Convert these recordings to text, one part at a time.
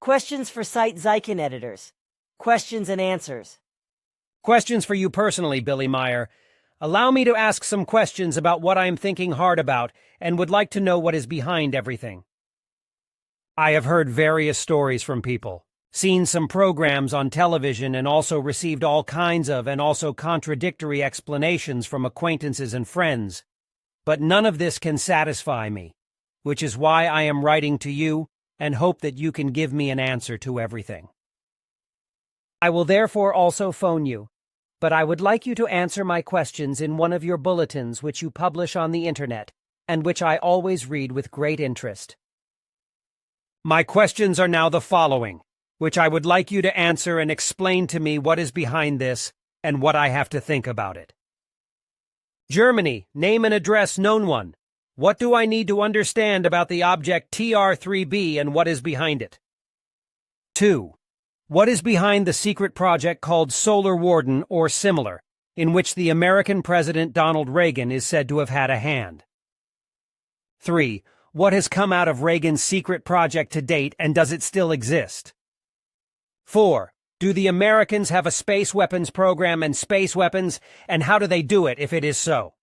Questions for Zeitzeichen editors. Questions and answers. Questions for you personally, Billy Meier. Allow me to ask some questions about what I am thinking hard about and would like to know what is behind everything. I have heard various stories from people, seen some programs on television, and also received all kinds of and also contradictory explanations from acquaintances and friends. But none of this can satisfy me, which is why I am writing to you and hope that you can give me an answer to everything. I will therefore also phone you, but I would like you to answer my questions in one of your bulletins which you publish on the internet, and which I always read with great interest. My questions are now the following, which I would like you to answer and explain to me what is behind this and what I have to think about it. Germany, name and address known one. What do I need to understand about the object TR3B and what is behind it? 2. What is behind the secret project called Solar Warden or similar, in which the American President Donald Reagan is said to have had a hand? 3. What has come out of Reagan's secret project to date, and does it still exist? 4. Do the Americans have a space weapons program and space weapons, and how do they do it if it is so?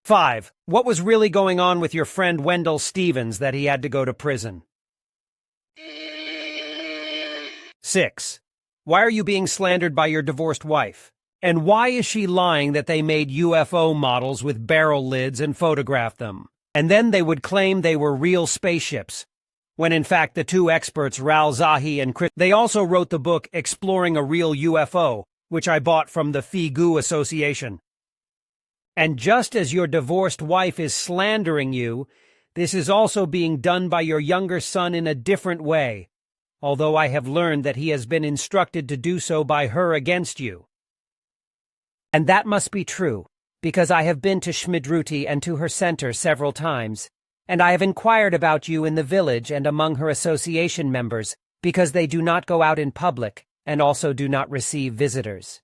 5. What was really going on with your friend Wendell Stevens that he had to go to prison? 6. Why are you being slandered by your divorced wife? And why is she lying that they made UFO models with barrel lids and photographed them? And then they would claim they were real spaceships, when in fact the two experts, Rhal, Zahi, and Chris, they also wrote the book Exploring a Real UFO, which I bought from the FIGU Association. And just as your divorced wife is slandering you, this is also being done by your younger son in a different way, although I have learned that he has been instructed to do so by her against you. And that must be true, because I have been to Schmidrüti and to her center several times, and I have inquired about you in the village and among her association members, because they do not go out in public and also do not receive visitors.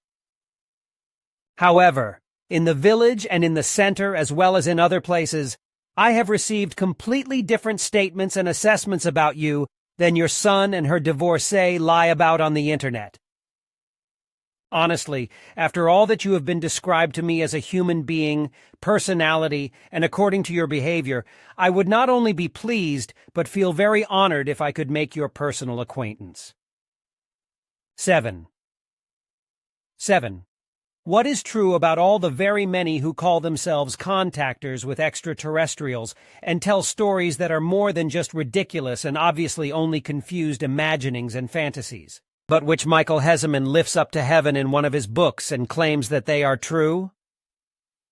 However, in the village and in the center as well as in other places, I have received completely different statements and assessments about you than your son and her divorcée lie about on the internet. Honestly, after all that you have been described to me as a human being, personality, and according to your behavior, I would not only be pleased, but feel very honored if I could make your personal acquaintance. 7. What is true about all the very many who call themselves contactors with extraterrestrials and tell stories that are more than just ridiculous and obviously only confused imaginings and fantasies, but which Michael Hesemann lifts up to heaven in one of his books and claims that they are true?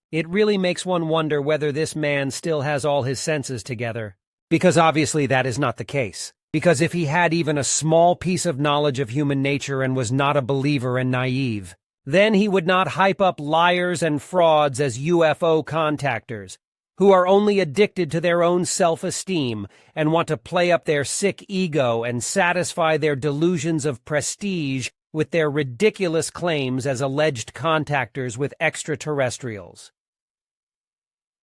It really makes one wonder whether this man still has all his senses together, because obviously that is not the case. Because if he had even a small piece of knowledge of human nature and was not a believer and naive, then he would not hype up liars and frauds as UFO contactors, who are only addicted to their own self-esteem and want to play up their sick ego and satisfy their delusions of prestige with their ridiculous claims as alleged contactors with extraterrestrials.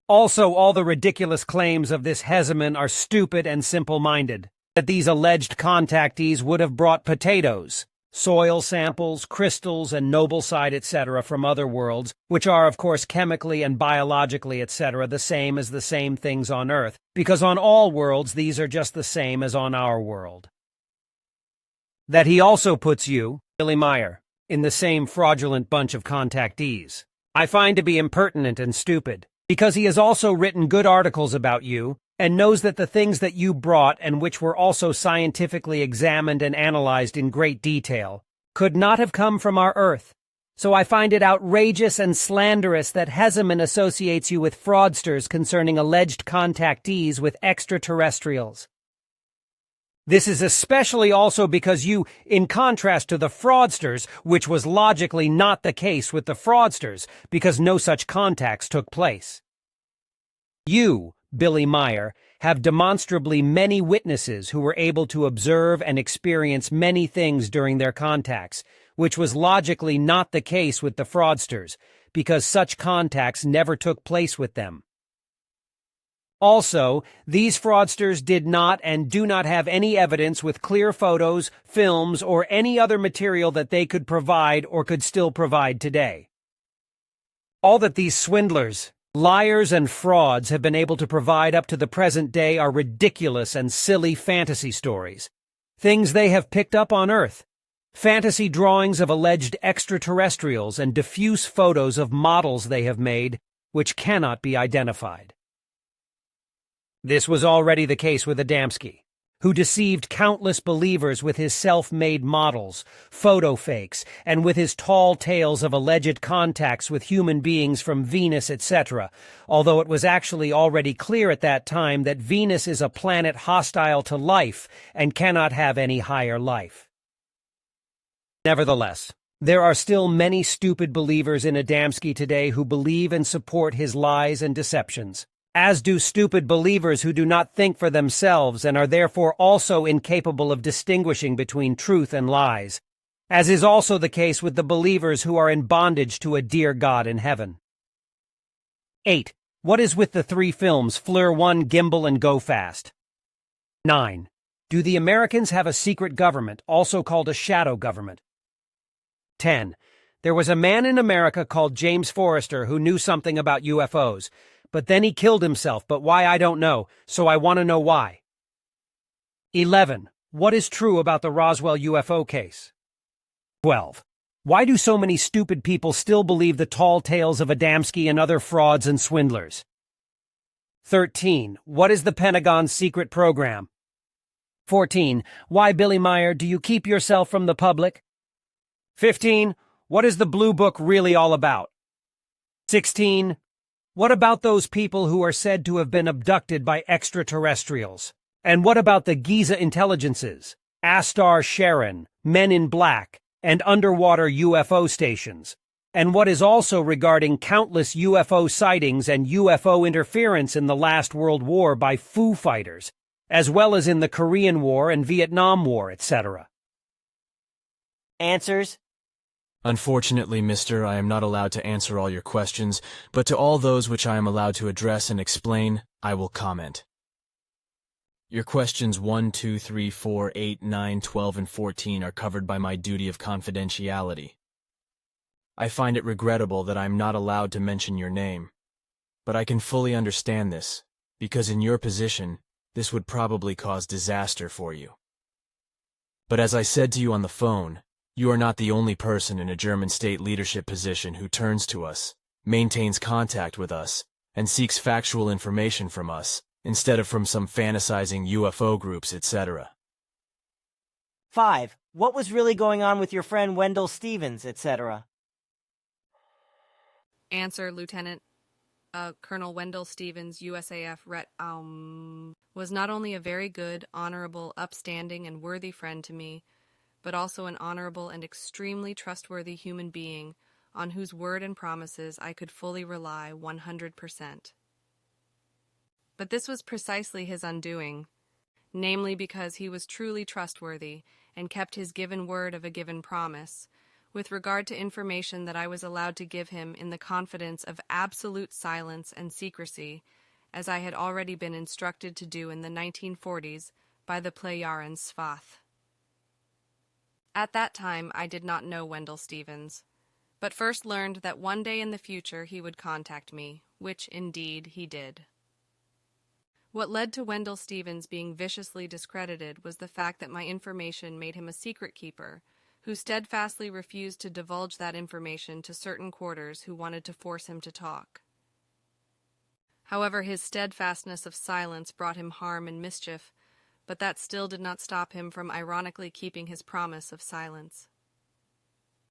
Also, all the ridiculous claims of this Hesemann are stupid and simple-minded, that these alleged contactees would have brought potatoes, soil samples, crystals, and noble side, etc. from other worlds, which are, of course, chemically and biologically, etc., the same as the same things on Earth, because on all worlds these are just the same as on our world. That he also puts you, Billy Meier, in the same fraudulent bunch of contactees, I find to be impertinent and stupid, because he has also written good articles about you, and knows that the things that you brought and which were also scientifically examined and analyzed in great detail could not have come from our Earth. So I find it outrageous and slanderous that Hesemann associates you with fraudsters concerning alleged contactees with extraterrestrials. This is especially also because you, in contrast to the fraudsters, which was logically not the case with the fraudsters, because no such contacts took place. You, Billy Meier, have demonstrably many witnesses who were able to observe and experience many things during their contacts, which was logically not the case with the fraudsters, because such contacts never took place with them. Also, these fraudsters did not and do not have any evidence with clear photos, films, or any other material that they could provide or could still provide today. All that these swindlers, liars, and frauds have been able to provide up to the present day are ridiculous and silly fantasy stories. Things they have picked up on Earth. Fantasy drawings of alleged extraterrestrials and diffuse photos of models they have made, which cannot be identified. This was already the case with Adamski, who deceived countless believers with his self-made models, photo fakes, and with his tall tales of alleged contacts with human beings from Venus, etc., although it was actually already clear at that time that Venus is a planet hostile to life and cannot have any higher life. Nevertheless, there are still many stupid believers in Adamski today who believe and support his lies and deceptions, as do stupid believers who do not think for themselves and are therefore also incapable of distinguishing between truth and lies, as is also the case with the believers who are in bondage to a dear God in heaven. 8. What is with the 3 films Fleur 1, Gimbal, and Go Fast? 9. Do the Americans have a secret government, also called a shadow government? 10. There was a man in America called James Forrestal who knew something about UFOs, but then he killed himself, but why I don't know, so I want to know why. 11. What is true about the Roswell UFO case? 12. Why do so many stupid people still believe the tall tales of Adamski and other frauds and swindlers? 13. What is the Pentagon's secret program? 14. Why, Billy Meier, do you keep yourself from the public? 15. What is the Blue Book really all about? 16. What about those people who are said to have been abducted by extraterrestrials? And what about the Giza intelligences, Astar Sharon, Men in Black, and underwater UFO stations? And what is also regarding countless UFO sightings and UFO interference in the last World War by Foo Fighters, as well as in the Korean War and Vietnam War, etc.? Answers? Unfortunately, mister, I am not allowed to answer all your questions, but to all those which I am allowed to address and explain, I will comment. Your questions 1, 2, 3, 4, 8, 9, 12, and 14 are covered by my duty of confidentiality. I find it regrettable that I am not allowed to mention your name, but I can fully understand this, because in your position, this would probably cause disaster for you. But as I said to you on the phone, you are not the only person in a German state leadership position who turns to us, maintains contact with us, and seeks factual information from us, instead of from some fantasizing UFO groups, etc. 5. What was really going on with your friend Wendell Stevens, etc.? Answer, Lieutenant. Colonel Wendell Stevens, USAF Ret. Was not only a very good, honorable, upstanding, and worthy friend to me, but also an honorable and extremely trustworthy human being on whose word and promises I could fully rely 100%. But this was precisely his undoing, namely because he was truly trustworthy and kept his given word of a given promise, with regard to information that I was allowed to give him in the confidence of absolute silence and secrecy, as I had already been instructed to do in the 1940s by the Plejaren Svath. At that time, I did not know Wendell Stevens, but first learned that one day in the future he would contact me, which, indeed, he did. What led to Wendell Stevens being viciously discredited was the fact that my information made him a secret keeper, who steadfastly refused to divulge that information to certain quarters who wanted to force him to talk. However, his steadfastness of silence brought him harm and mischief, but that still did not stop him from ironically keeping his promise of silence.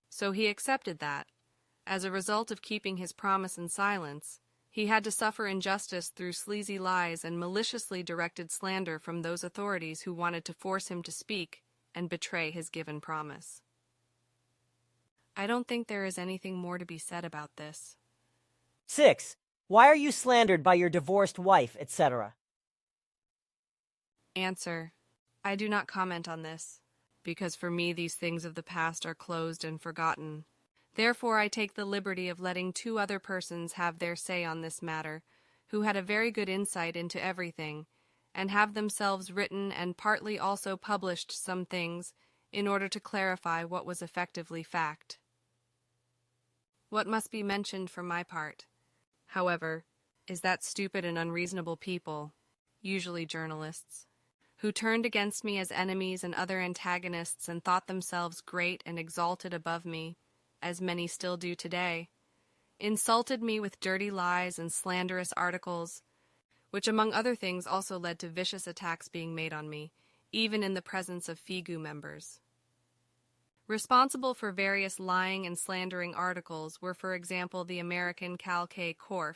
So he accepted that, as a result of keeping his promise in silence, he had to suffer injustice through sleazy lies and maliciously directed slander from those authorities who wanted to force him to speak and betray his given promise. I don't think there is anything more to be said about this. 6. Why are you slandered by your divorced wife, etc.? Answer: I do not comment on this, because for me these things of the past are closed and forgotten. Therefore I take the liberty of letting 2 other persons have their say on this matter, who had a very good insight into everything, and have themselves written and partly also published some things in order to clarify what was effectively fact. What must be mentioned for my part, however, is that stupid and unreasonable people, usually journalists, who turned against me as enemies and other antagonists and thought themselves great and exalted above me, as many still do today, insulted me with dirty lies and slanderous articles, which among other things also led to vicious attacks being made on me, even in the presence of FIGU members. Responsible for various lying and slandering articles were, for example, the American Calliope Meier,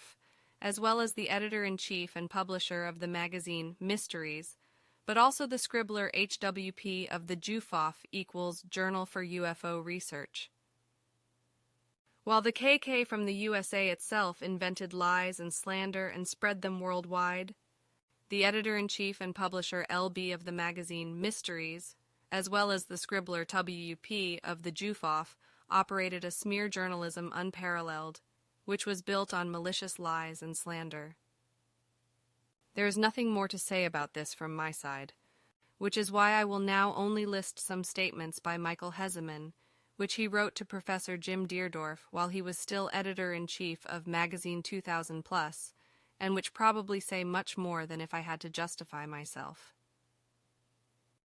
as well as the editor-in-chief and publisher of the magazine Mysteries, but also the scribbler HWP of the JUFOF equals Journal for UFO Research. While the KK from the USA itself invented lies and slander and spread them worldwide, the editor-in-chief and publisher LB of the magazine Mysteries, as well as the scribbler WP of the JUFOF, operated a smear journalism unparalleled, which was built on malicious lies and slander. There is nothing more to say about this from my side, which is why I will now only list some statements by Michael Hesemann, which he wrote to Professor Jim Deardorff while he was still editor-in-chief of Magazine 2000+, and which probably say much more than if I had to justify myself.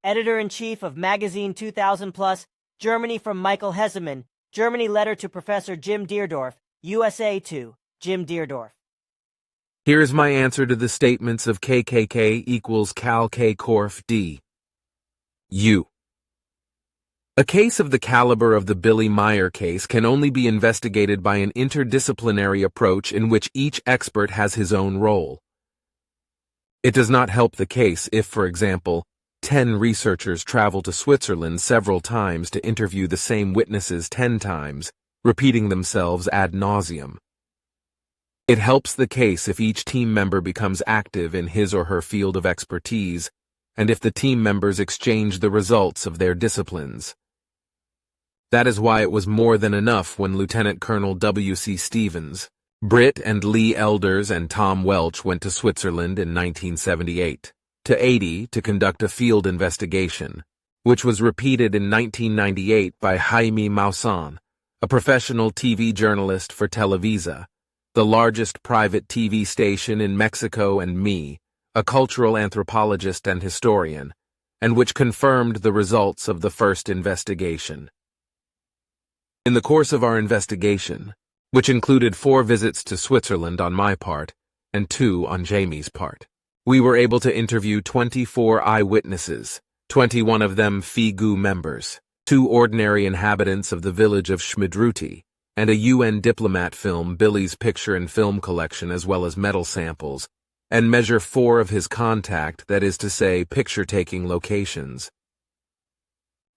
Editor-in-Chief of Magazine 2000+, Germany from Michael Hesemann, Germany letter to Professor Jim Deardorff, USA to Jim Deardorff. Here is my answer to the statements of KKK equals Cal K Corf D. U. A case of the caliber of the Billy Meier case can only be investigated by an interdisciplinary approach in which each expert has his own role. It does not help the case if, for example, 10 researchers travel to Switzerland several times to interview the same witnesses 10 times, repeating themselves ad nauseum. It helps the case if each team member becomes active in his or her field of expertise, and if the team members exchange the results of their disciplines. That is why it was more than enough when Lieutenant Colonel W.C. Stevens, Britt and Lee Elders and Tom Welch went to Switzerland in 1978 to 80 to conduct a field investigation, which was repeated in 1998 by Jaime Maussan, a professional TV journalist for Televisa, the largest private TV station in Mexico, and me, a cultural anthropologist and historian, and which confirmed the results of the first investigation. In the course of our investigation, which included 4 visits to Switzerland on my part and 2 on Jamie's part, we were able to interview 24 eyewitnesses, 21 of them FIGU members, 2 ordinary inhabitants of the village of Schmidrüti, and a UN diplomat film Billy's picture and film collection as well as metal samples, and measure 4 of his contact, that is to say, picture-taking locations.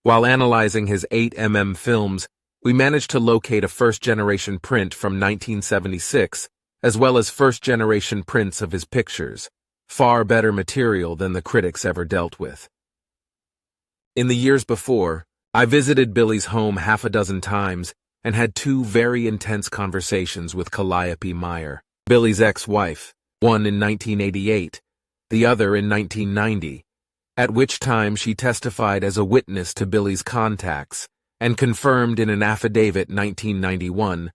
While analyzing his 8mm films, we managed to locate a first-generation print from 1976, as well as first-generation prints of his pictures, far better material than the critics ever dealt with. In the years before, I visited Billy's home half a dozen times and had 2 very intense conversations with Calliope Meier, Billy's ex-wife, one in 1988, the other in 1990, at which time she testified as a witness to Billy's contacts and confirmed in an affidavit 1991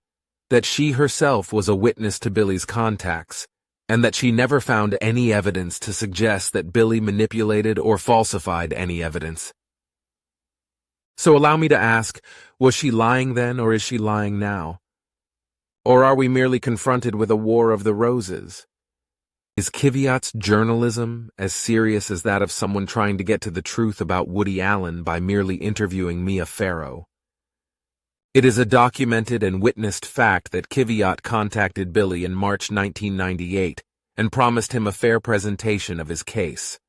that she herself was a witness to Billy's contacts and that she never found any evidence to suggest that Billy manipulated or falsified any evidence. So allow me to ask, was she lying then or is she lying now? Or are we merely confronted with a war of the roses? Is Kvyat's journalism as serious as that of someone trying to get to the truth about Woody Allen by merely interviewing Mia Farrow? It is a documented and witnessed fact that Kvyat contacted Billy in March 1998 and promised him a fair presentation of his case.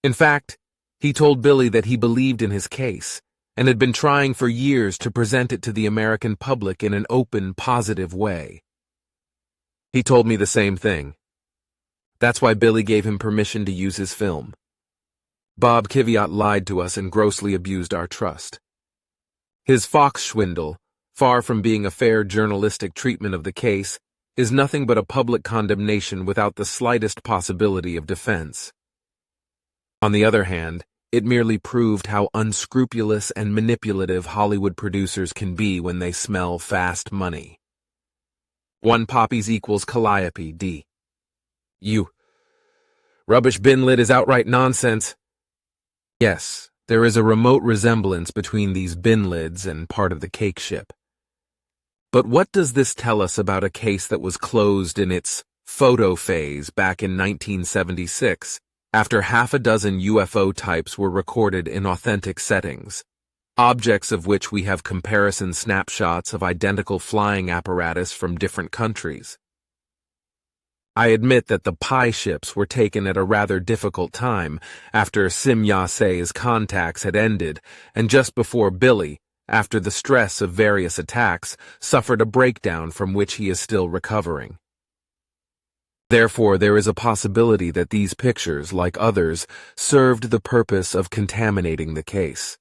In fact, he told Billy that he believed in his case and had been trying for years to present it to the American public in an open, positive way. He told me the same thing. That's why Billy gave him permission to use his film. Bob Kvyat lied to us and grossly abused our trust. His Fox swindle, far from being a fair journalistic treatment of the case, is nothing but a public condemnation without the slightest possibility of defense. On the other hand, it merely proved how unscrupulous and manipulative Hollywood producers can be when they smell fast money. 1 poppies equals Calliope D. You. Rubbish bin lid is outright nonsense. Yes, there is a remote resemblance between these bin lids and part of the cake ship. But what does this tell us about a case that was closed in its photo phase back in 1976, after half a dozen UFO types were recorded in authentic settings, objects of which we have comparison snapshots of identical flying apparatus from different countries? I admit that the pie ships were taken at a rather difficult time after Sim Yase's contacts had ended and just before Billy, after the stress of various attacks, suffered a breakdown from which he is still recovering. Therefore, there is a possibility that these pictures, like others, served the purpose of contaminating the case.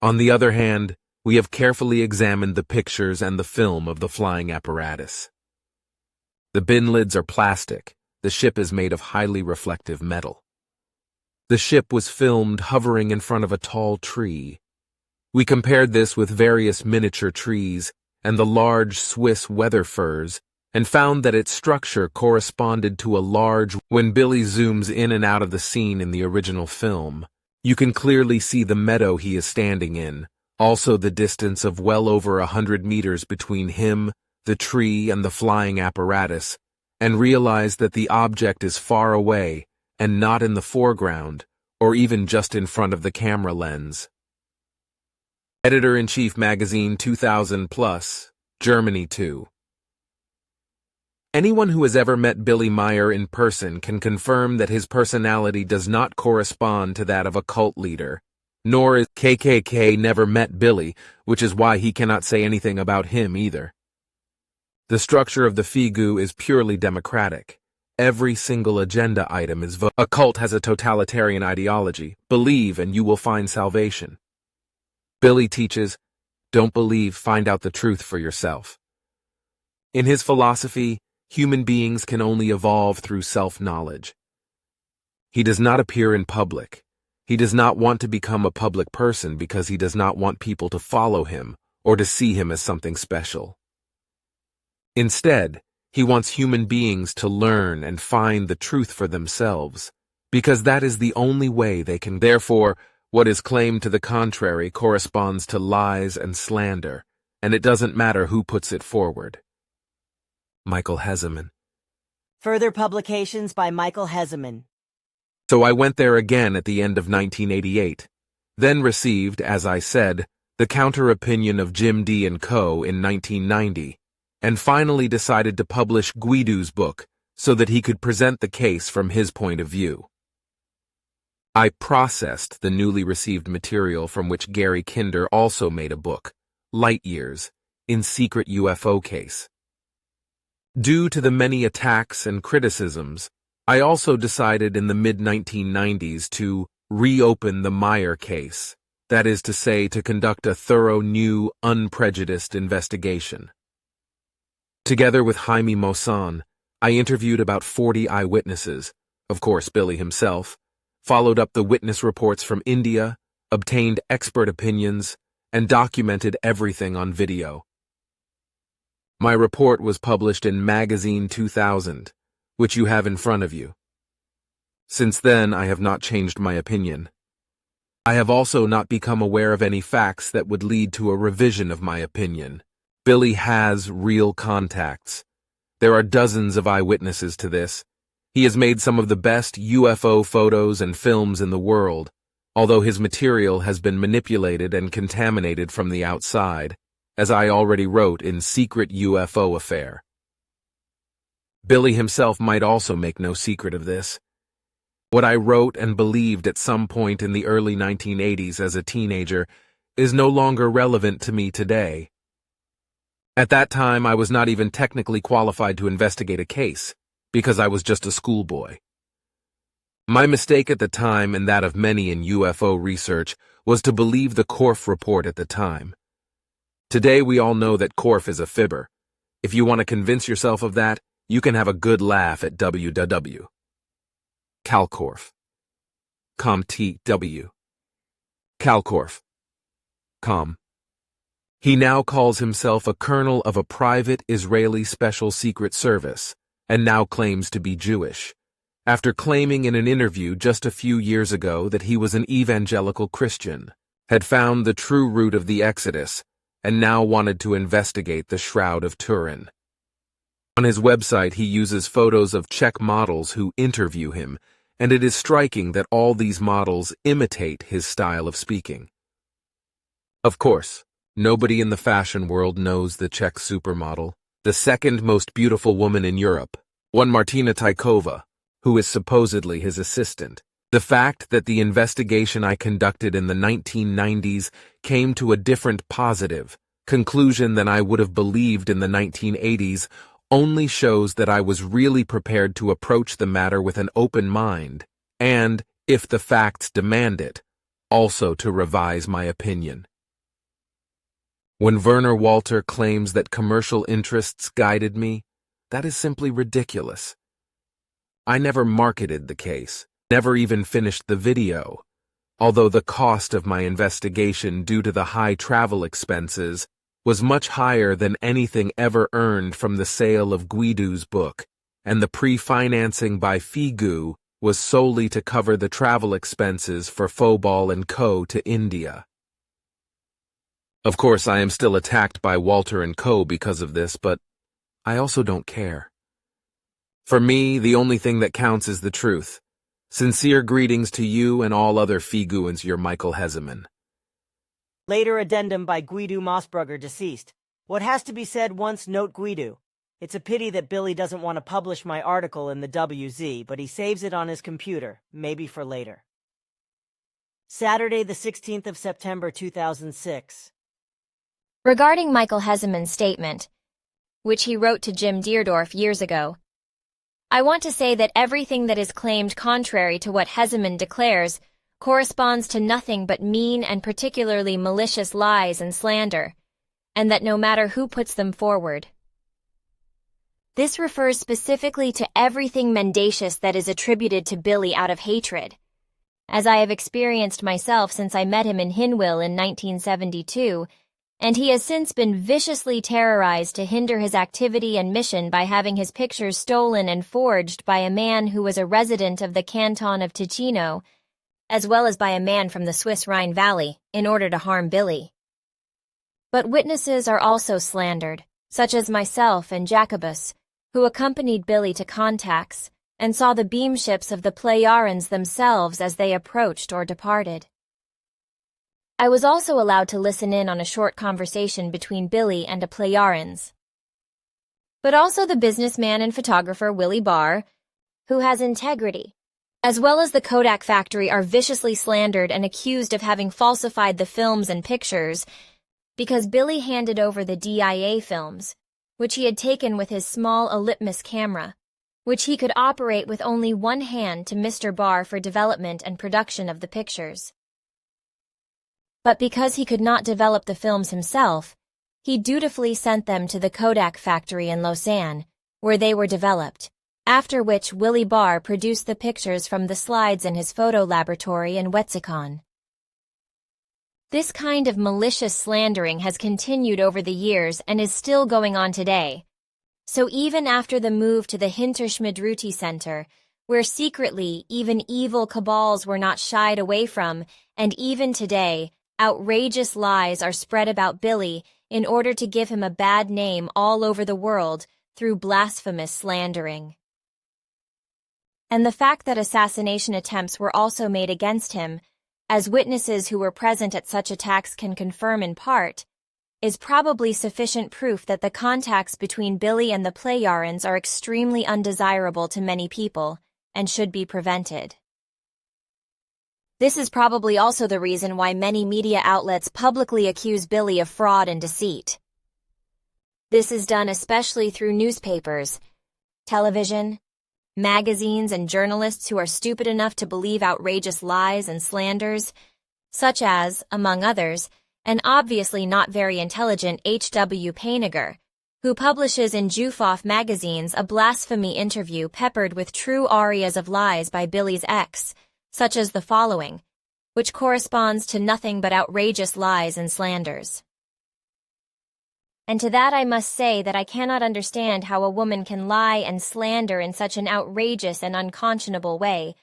On the other hand, we have carefully examined the pictures and the film of the flying apparatus. The bin lids are plastic. The ship is made of highly reflective metal. The ship was filmed hovering in front of a tall tree. We compared this with various miniature trees and the large Swiss weather firs and found that its structure corresponded to a large. When Billy zooms in and out of the scene in the original film, you can clearly see the meadow he is standing in, also the distance of well over 100 meters between him, the tree, and the flying apparatus, and realize that the object is far away and not in the foreground, or even just in front of the camera lens. Editor-in-Chief Magazine 2000+, Germany 2. Anyone who has ever met Billy Meier in person can confirm that his personality does not correspond to that of a cult leader, nor is KKK never met Billy, which is why he cannot say anything about him either. The structure of the FIGU is purely democratic. Every single agenda item is voted. A cult has a totalitarian ideology. Believe and you will find salvation. Billy teaches, don't believe, find out the truth for yourself. In his philosophy, human beings can only evolve through self-knowledge. He does not appear in public. He does not want to become a public person because he does not want people to follow him or to see him as something special. Instead, he wants human beings to learn and find the truth for themselves, because that is the only way they can. Therefore, what is claimed to the contrary corresponds to lies and slander, and it doesn't matter who puts it forward. Michael Hesemann. Further publications by Michael Hesemann. So I went there again at the end of 1988, then received, as I said, the counter-opinion of Jim D. & Co. in 1990, and finally decided to publish Guido's book so that he could present the case from his point of view. I processed the newly received material from which Gary Kinder also made a book, Light Years, in Secret UFO Case. Due to the many attacks and criticisms, I also decided in the mid-1990s to reopen the Meier case, that is to say, to conduct a thorough new, unprejudiced investigation. Together with Jaime Maussan, I interviewed about 40 eyewitnesses, of course Billy himself, followed up the witness reports from India, obtained expert opinions, and documented everything on video. My report was published in Magazine 2000, which you have in front of you. Since then, I have not changed my opinion. I have also not become aware of any facts that would lead to a revision of my opinion. Billy has real contacts. There are dozens of eyewitnesses to this. He has made some of the best UFO photos and films in the world, although his material has been manipulated and contaminated from the outside, as I already wrote in Secret UFO Affair. Billy himself might also make no secret of this. What I wrote and believed at some point in the early 1980s as a teenager is no longer relevant to me today. At that time, I was not even technically qualified to investigate a case, because I was just a schoolboy. My mistake at the time, and that of many in UFO research, was to believe the Korff report at the time. Today we all know that Korff is a fibber. If you want to convince yourself of that, you can have a good laugh at WWW. Calcorf. ComTW. Calcorf. Com. He now calls himself a colonel of a private Israeli special secret service, and now claims to be Jewish, after claiming in an interview just a few years ago that he was an evangelical Christian, had found the true root of the Exodus, and now wanted to investigate the Shroud of Turin. On his website, he uses photos of Czech models who interview him, and it is striking that all these models imitate his style of speaking. Of course, nobody in the fashion world knows the Czech supermodel, the second most beautiful woman in Europe, one Martina Tykova, who is supposedly his assistant. The fact that the investigation I conducted in the 1990s came to a different positive conclusion than I would have believed in the 1980s only shows that I was really prepared to approach the matter with an open mind and, if the facts demand it, also to revise my opinion. When Werner Walter claims that commercial interests guided me, that is simply ridiculous. I never marketed the case, never even finished the video, although the cost of my investigation due to the high travel expenses was much higher than anything ever earned from the sale of Guido's book, and the pre-financing by FIGU was solely to cover the travel expenses for Phobal and Co. to India. Of course, I am still attacked by Walter and Co. because of this, but I also don't care. For me, the only thing that counts is the truth. Sincere greetings to you and all other FIGUans, your Michael Hesemann. Later addendum by Guido Mossbrugger, deceased. What has to be said once, note Guido. It's a pity that Billy doesn't want to publish my article in the WZ, but he saves it on his computer, maybe for later. Saturday, the 16th of September, 2006. Regarding Michael Hesemann's statement, which he wrote to Jim Deardorff years ago, I want to say that everything that is claimed contrary to what Hesemann declares corresponds to nothing but mean and particularly malicious lies and slander, and that no matter who puts them forward. This refers specifically to everything mendacious that is attributed to Billy out of hatred, as I have experienced myself since I met him in Hinwil in 1972, and he has since been viciously terrorized to hinder his activity and mission by having his pictures stolen and forged by a man who was a resident of the canton of Ticino, as well as by a man from the Swiss Rhine Valley, in order to harm Billy. But witnesses are also slandered, such as myself and Jacobus, who accompanied Billy to Contactees and saw the beamships of the Plejarans themselves as they approached or departed. I was also allowed to listen in on a short conversation between Billy and a Plejarans. But also the businessman and photographer Willie Barr, who has integrity, as well as the Kodak factory, are viciously slandered and accused of having falsified the films and pictures because Billy handed over the DIA films, which he had taken with his small Olympus camera, which he could operate with only one hand, to Mr. Barr for development and production of the pictures. But because he could not develop the films himself, he dutifully sent them to the Kodak factory in Lausanne, where they were developed, after which Willie Barr produced the pictures from the slides in his photo laboratory in Wetzikon. This kind of malicious slandering has continued over the years and is still going on today. So even after the move to the Hinter Schmidrüti Center, where secretly even evil cabals were not shied away from, and even today, outrageous lies are spread about Billy in order to give him a bad name all over the world through blasphemous slandering. And the fact that assassination attempts were also made against him, as witnesses who were present at such attacks can confirm in part, is probably sufficient proof that the contacts between Billy and the Plejarans are extremely undesirable to many people and should be prevented. This is probably also the reason why many media outlets publicly accuse Billy of fraud and deceit. This is done especially through newspapers, television, magazines, and journalists who are stupid enough to believe outrageous lies and slanders, such as, among others, an obviously not very intelligent H.W. Painiger, who publishes in Jufoff magazines a blasphemy interview peppered with true arias of lies by Billy's ex, such as the following, which corresponds to nothing but outrageous lies and slanders. And to that I must say that I cannot understand how a woman can lie and slander in such an outrageous and unconscionable way,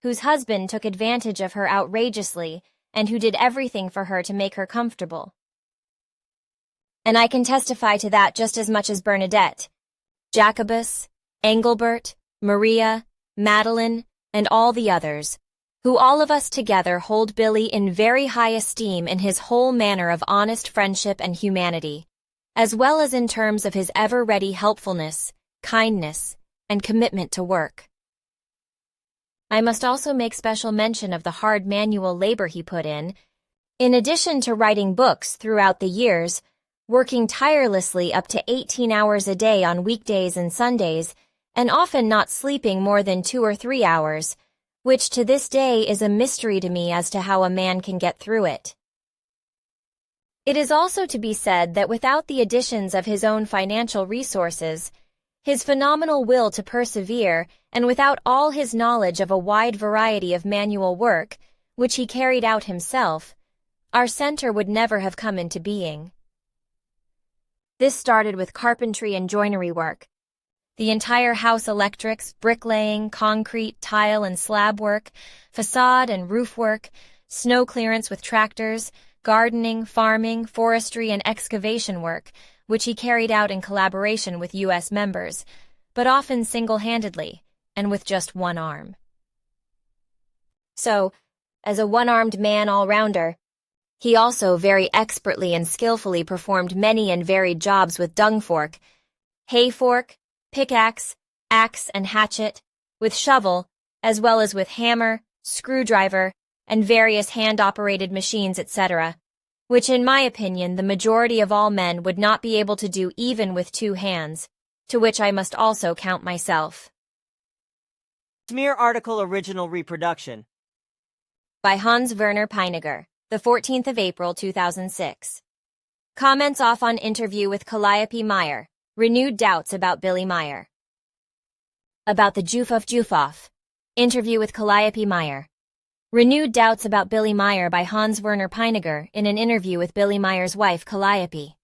whose husband took advantage of her outrageously and who did everything for her to make her comfortable. And I can testify to that just as much as Bernadette, Jacobus, Engelbert, Maria, Madeline, and all the others, who all of us together hold Billy in very high esteem in his whole manner of honest friendship and humanity, as well as in terms of his ever-ready helpfulness, kindness, and commitment to work. I must also make special mention of the hard manual labor he put in addition to writing books throughout the years, working tirelessly up to 18 hours a day on weekdays and Sundays, and often not sleeping more than 2 or 3 hours, which to this day is a mystery to me as to how a man can get through it. It is also to be said that without the additions of his own financial resources, his phenomenal will to persevere, and without all his knowledge of a wide variety of manual work, which he carried out himself, our center would never have come into being. This started with carpentry and joinery work. The entire house electrics, bricklaying, concrete, tile and slab work, facade and roof work, snow clearance with tractors, gardening, farming, forestry and excavation work, which he carried out in collaboration with U.S. members, but often single-handedly, and with just one arm. So, as a one-armed man all-rounder, he also very expertly and skillfully performed many and varied jobs with dung fork, hay fork, pickaxe, axe and hatchet, with shovel, as well as with hammer, screwdriver, and various hand-operated machines, etc., which in my opinion the majority of all men would not be able to do even with 2 hands, to which I must also count myself. Smear article original reproduction. By Hans Werner Peiniger, the 14th of April 2006. Comments off on interview with Calliope Meier, renewed doubts about Billy Meier. About the Jufoff. Interview with Calliope Meier. Renewed doubts about Billy Meier by Hans Werner Peiniger in an interview with Billy Meier's wife Calliope.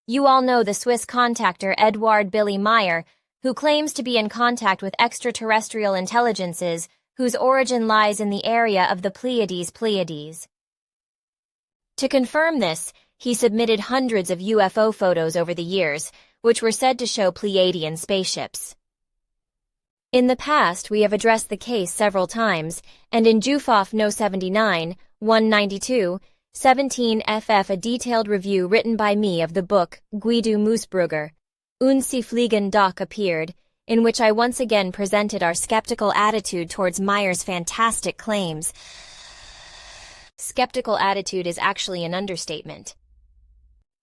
You all know the Swiss contactor Eduard Billy Meier, who claims to be in contact with extraterrestrial intelligences whose origin lies in the area of the Pleiades. To confirm this, he submitted hundreds of UFO photos over the years, which were said to show Pleiadian spaceships. In the past, we have addressed the case several times, and in Jufoff No. 79, 192, 17 FF a detailed review written by me of the book Guido Moosbrugger, Und sie fliegen doch appeared, in which I once again presented our skeptical attitude towards Meier's fantastic claims. Skeptical attitude is actually an understatement.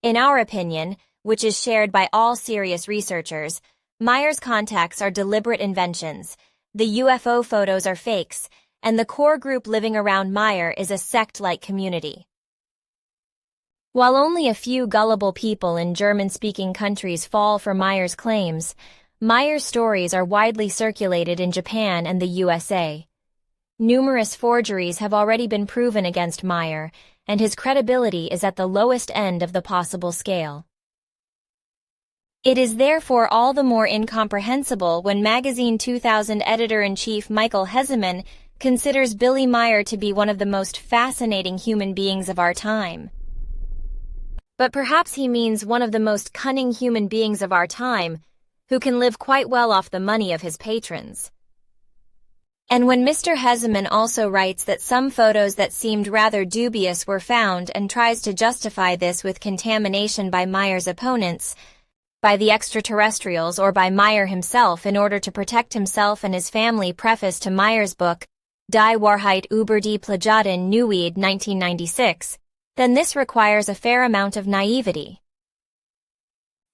In our opinion, which is shared by all serious researchers, Meier's contacts are deliberate inventions, the UFO photos are fakes, and the core group living around Meier is a sect-like community. While only a few gullible people in German-speaking countries fall for Meier's claims, Meier's stories are widely circulated in Japan and the USA. Numerous forgeries have already been proven against Meier, and his credibility is at the lowest end of the possible scale. It is therefore all the more incomprehensible when Magazine 2000 editor-in-chief Michael Hesemann considers Billy Meier to be one of the most fascinating human beings of our time. But perhaps he means one of the most cunning human beings of our time, who can live quite well off the money of his patrons. And when Mr. Hesemann also writes that some photos that seemed rather dubious were found and tries to justify this with contamination by Meier's opponents, by the extraterrestrials or by Meier himself in order to protect himself and his family, preface to Meier's book, Die Wahrheit über die Pleiaden Neuwied 1996, then this requires a fair amount of naivety.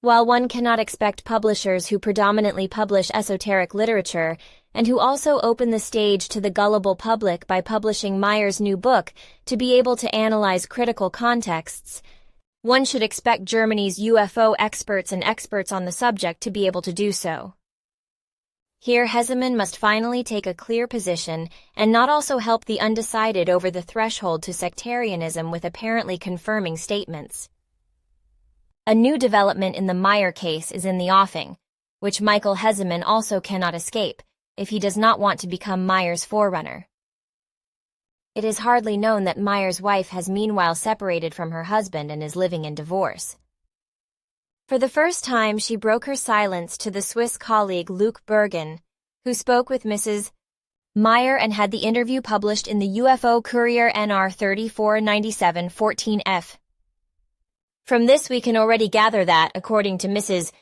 While one cannot expect publishers who predominantly publish esoteric literature and who also open the stage to the gullible public by publishing Meier's new book to be able to analyze critical contexts, One should expect Germany's UFO experts and experts on the subject to be able to do so. Here, Hesemann must finally take a clear position and not also help the undecided over the threshold to sectarianism with apparently confirming statements. A new development in the Meier case is in the offing, which Michael Hesemann also cannot escape if he does not want to become Meier's forerunner. It is hardly known that Meier's wife has meanwhile separated from her husband and is living in divorce. For the first time, she broke her silence to the Swiss colleague Luc Bergen, who spoke with Mrs. Meier and had the interview published in the UFO Courier NR 3497-14F. From this we can already gather that, according to Mrs.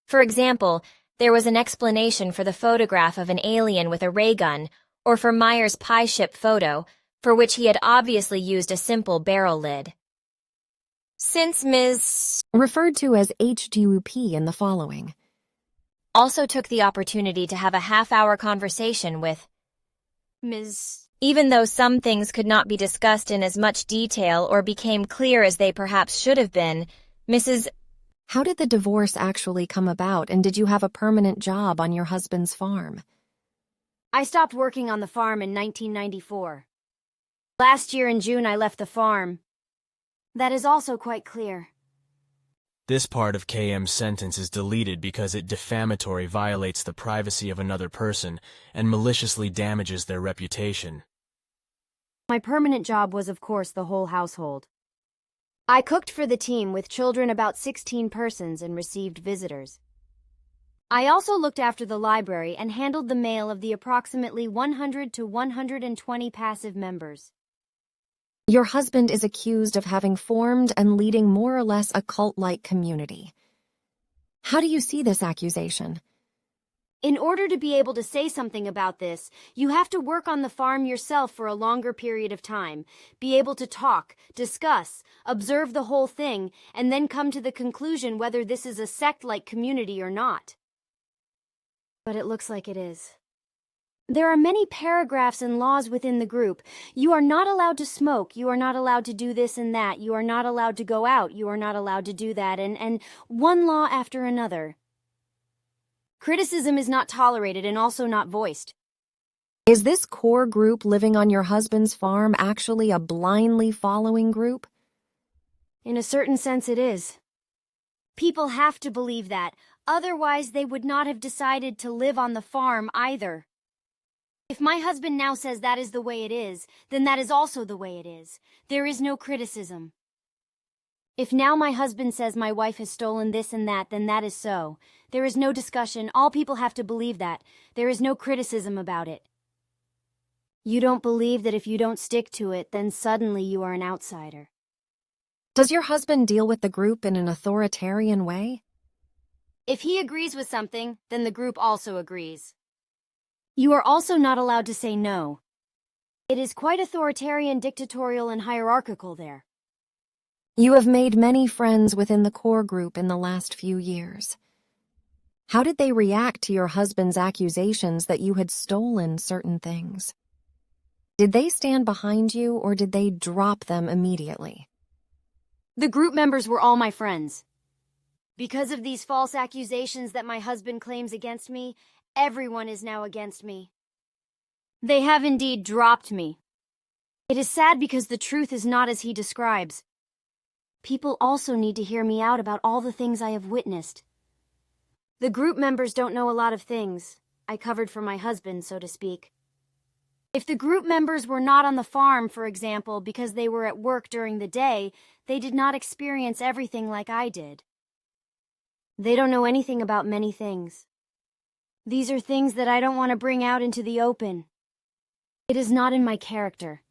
For example, there was an explanation for the photograph of an alien with a ray gun, or for Meier's pie ship photo, for which he had obviously used a simple barrel lid. Since Ms. referred to as HGUP in the following, also took the opportunity to have a half-hour conversation with Ms. Even though some things could not be discussed in as much detail or became clear as they perhaps should have been, Mrs. how did the divorce actually come about, and did you have a permanent job on your husband's farm? I stopped working on the farm in 1994. Last year in June I left the farm. That is also quite clear. This part of KM's sentence is deleted because it defamatory violates the privacy of another person and maliciously damages their reputation. My permanent job was, of course, the whole household. I cooked for the team with children, about 16 persons, and received visitors. I also looked after the library and handled the mail of the approximately 100 to 120 passive members. Your husband is accused of having formed and leading more or less a cult-like community. How do you see this accusation? In order to be able to say something about this, you have to work on the farm yourself for a longer period of time, be able to talk, discuss, observe the whole thing, and then come to the conclusion whether this is a sect-like community or not. But it looks like it is. There are many paragraphs and laws within the group. You are not allowed to smoke, you are not allowed to do this and that, you are not allowed to go out, you are not allowed to do that, and one law after another. Criticism is not tolerated and also not voiced. Is this core group living on your husband's farm actually a blindly following group? In a certain sense it is. People have to believe that, otherwise they would not have decided to live on the farm either. If my husband now says that is the way it is, then that is also the way it is. There is no criticism. If now my husband says my wife has stolen this and that, then that is so. There is no discussion. All people have to believe that. There is no criticism about it. You don't believe that if you don't stick to it, then suddenly you are an outsider. Does your husband deal with the group in an authoritarian way? If he agrees with something, then the group also agrees. You are also not allowed to say no. It is quite authoritarian, dictatorial, and hierarchical there. You have made many friends within the core group in the last few years. How did they react to your husband's accusations that you had stolen certain things? Did they stand behind you, or did they drop them immediately? The group members were all my friends. Because of these false accusations that my husband claims against me, everyone is now against me. They have indeed dropped me. It is sad because the truth is not as he describes. People also need to hear me out about all the things I have witnessed. The group members don't know a lot of things. I covered for my husband, so to speak. If the group members were not on the farm, for example, because they were at work during the day, they did not experience everything like I did. They don't know anything about many things. These are things that I don't want to bring out into the open. It is not in my character.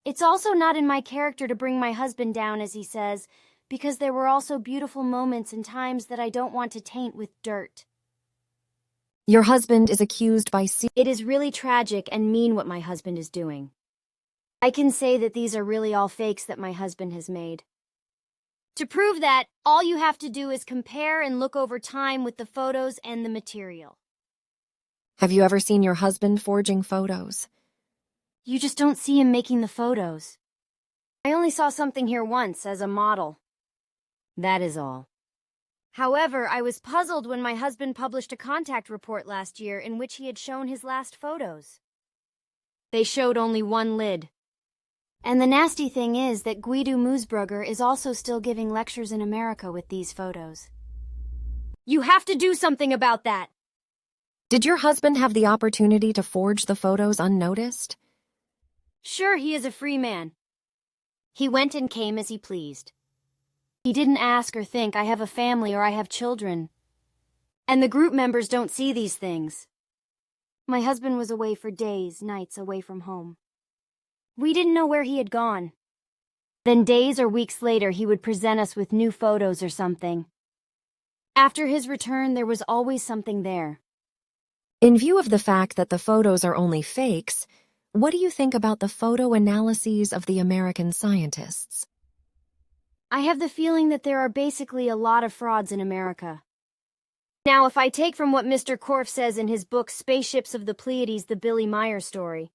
It's also not in my character to bring my husband down, as he says, because there were also beautiful moments and times that I don't want to taint with dirt. Your husband is accused by It is really tragic and mean what my husband is doing. I can say that these are really all fakes that my husband has made. To prove that, all you have to do is compare and look over time with the photos and the material. Have you ever seen your husband forging photos? You just don't see him making the photos. I only saw something here once as a model. That is all. However, I was puzzled when my husband published a contact report last year in which he had shown his last photos. They showed only one lid. And the nasty thing is that Guido Moosbrugger is also still giving lectures in America with these photos. You have to do something about that! Did your husband have the opportunity to forge the photos unnoticed? Sure, he is a free man. He went and came as he pleased. He didn't ask or think, I have a family or I have children. And the group members don't see these things. My husband was away for days, nights away from home. We didn't know where he had gone. Then days or weeks later he would present us with new photos or something. After his return, there was always something there. In view of the fact that the photos are only fakes, what do you think about the photo analyses of the American scientists? I have the feeling that there are basically a lot of frauds in America. Now, if I take from what Mr. Korf says in his book Spaceships of the Pleiades, the Billy Meier story.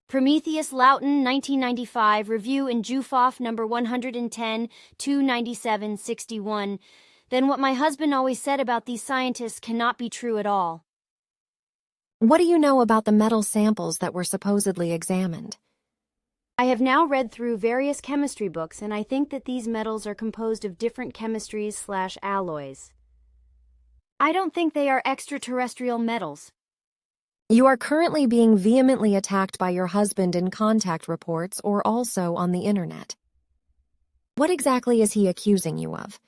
Prometheus Lawton, 1995, review in Jufoff number 110, 297-61, then what my husband always said about these scientists cannot be true at all. What do you know about the metal samples that were supposedly examined? I have now read through various chemistry books, and I think that these metals are composed of different chemistries/alloys. I don't think they are extraterrestrial metals. You are currently being vehemently attacked by your husband in contact reports or also on the internet. What exactly is he accusing you of?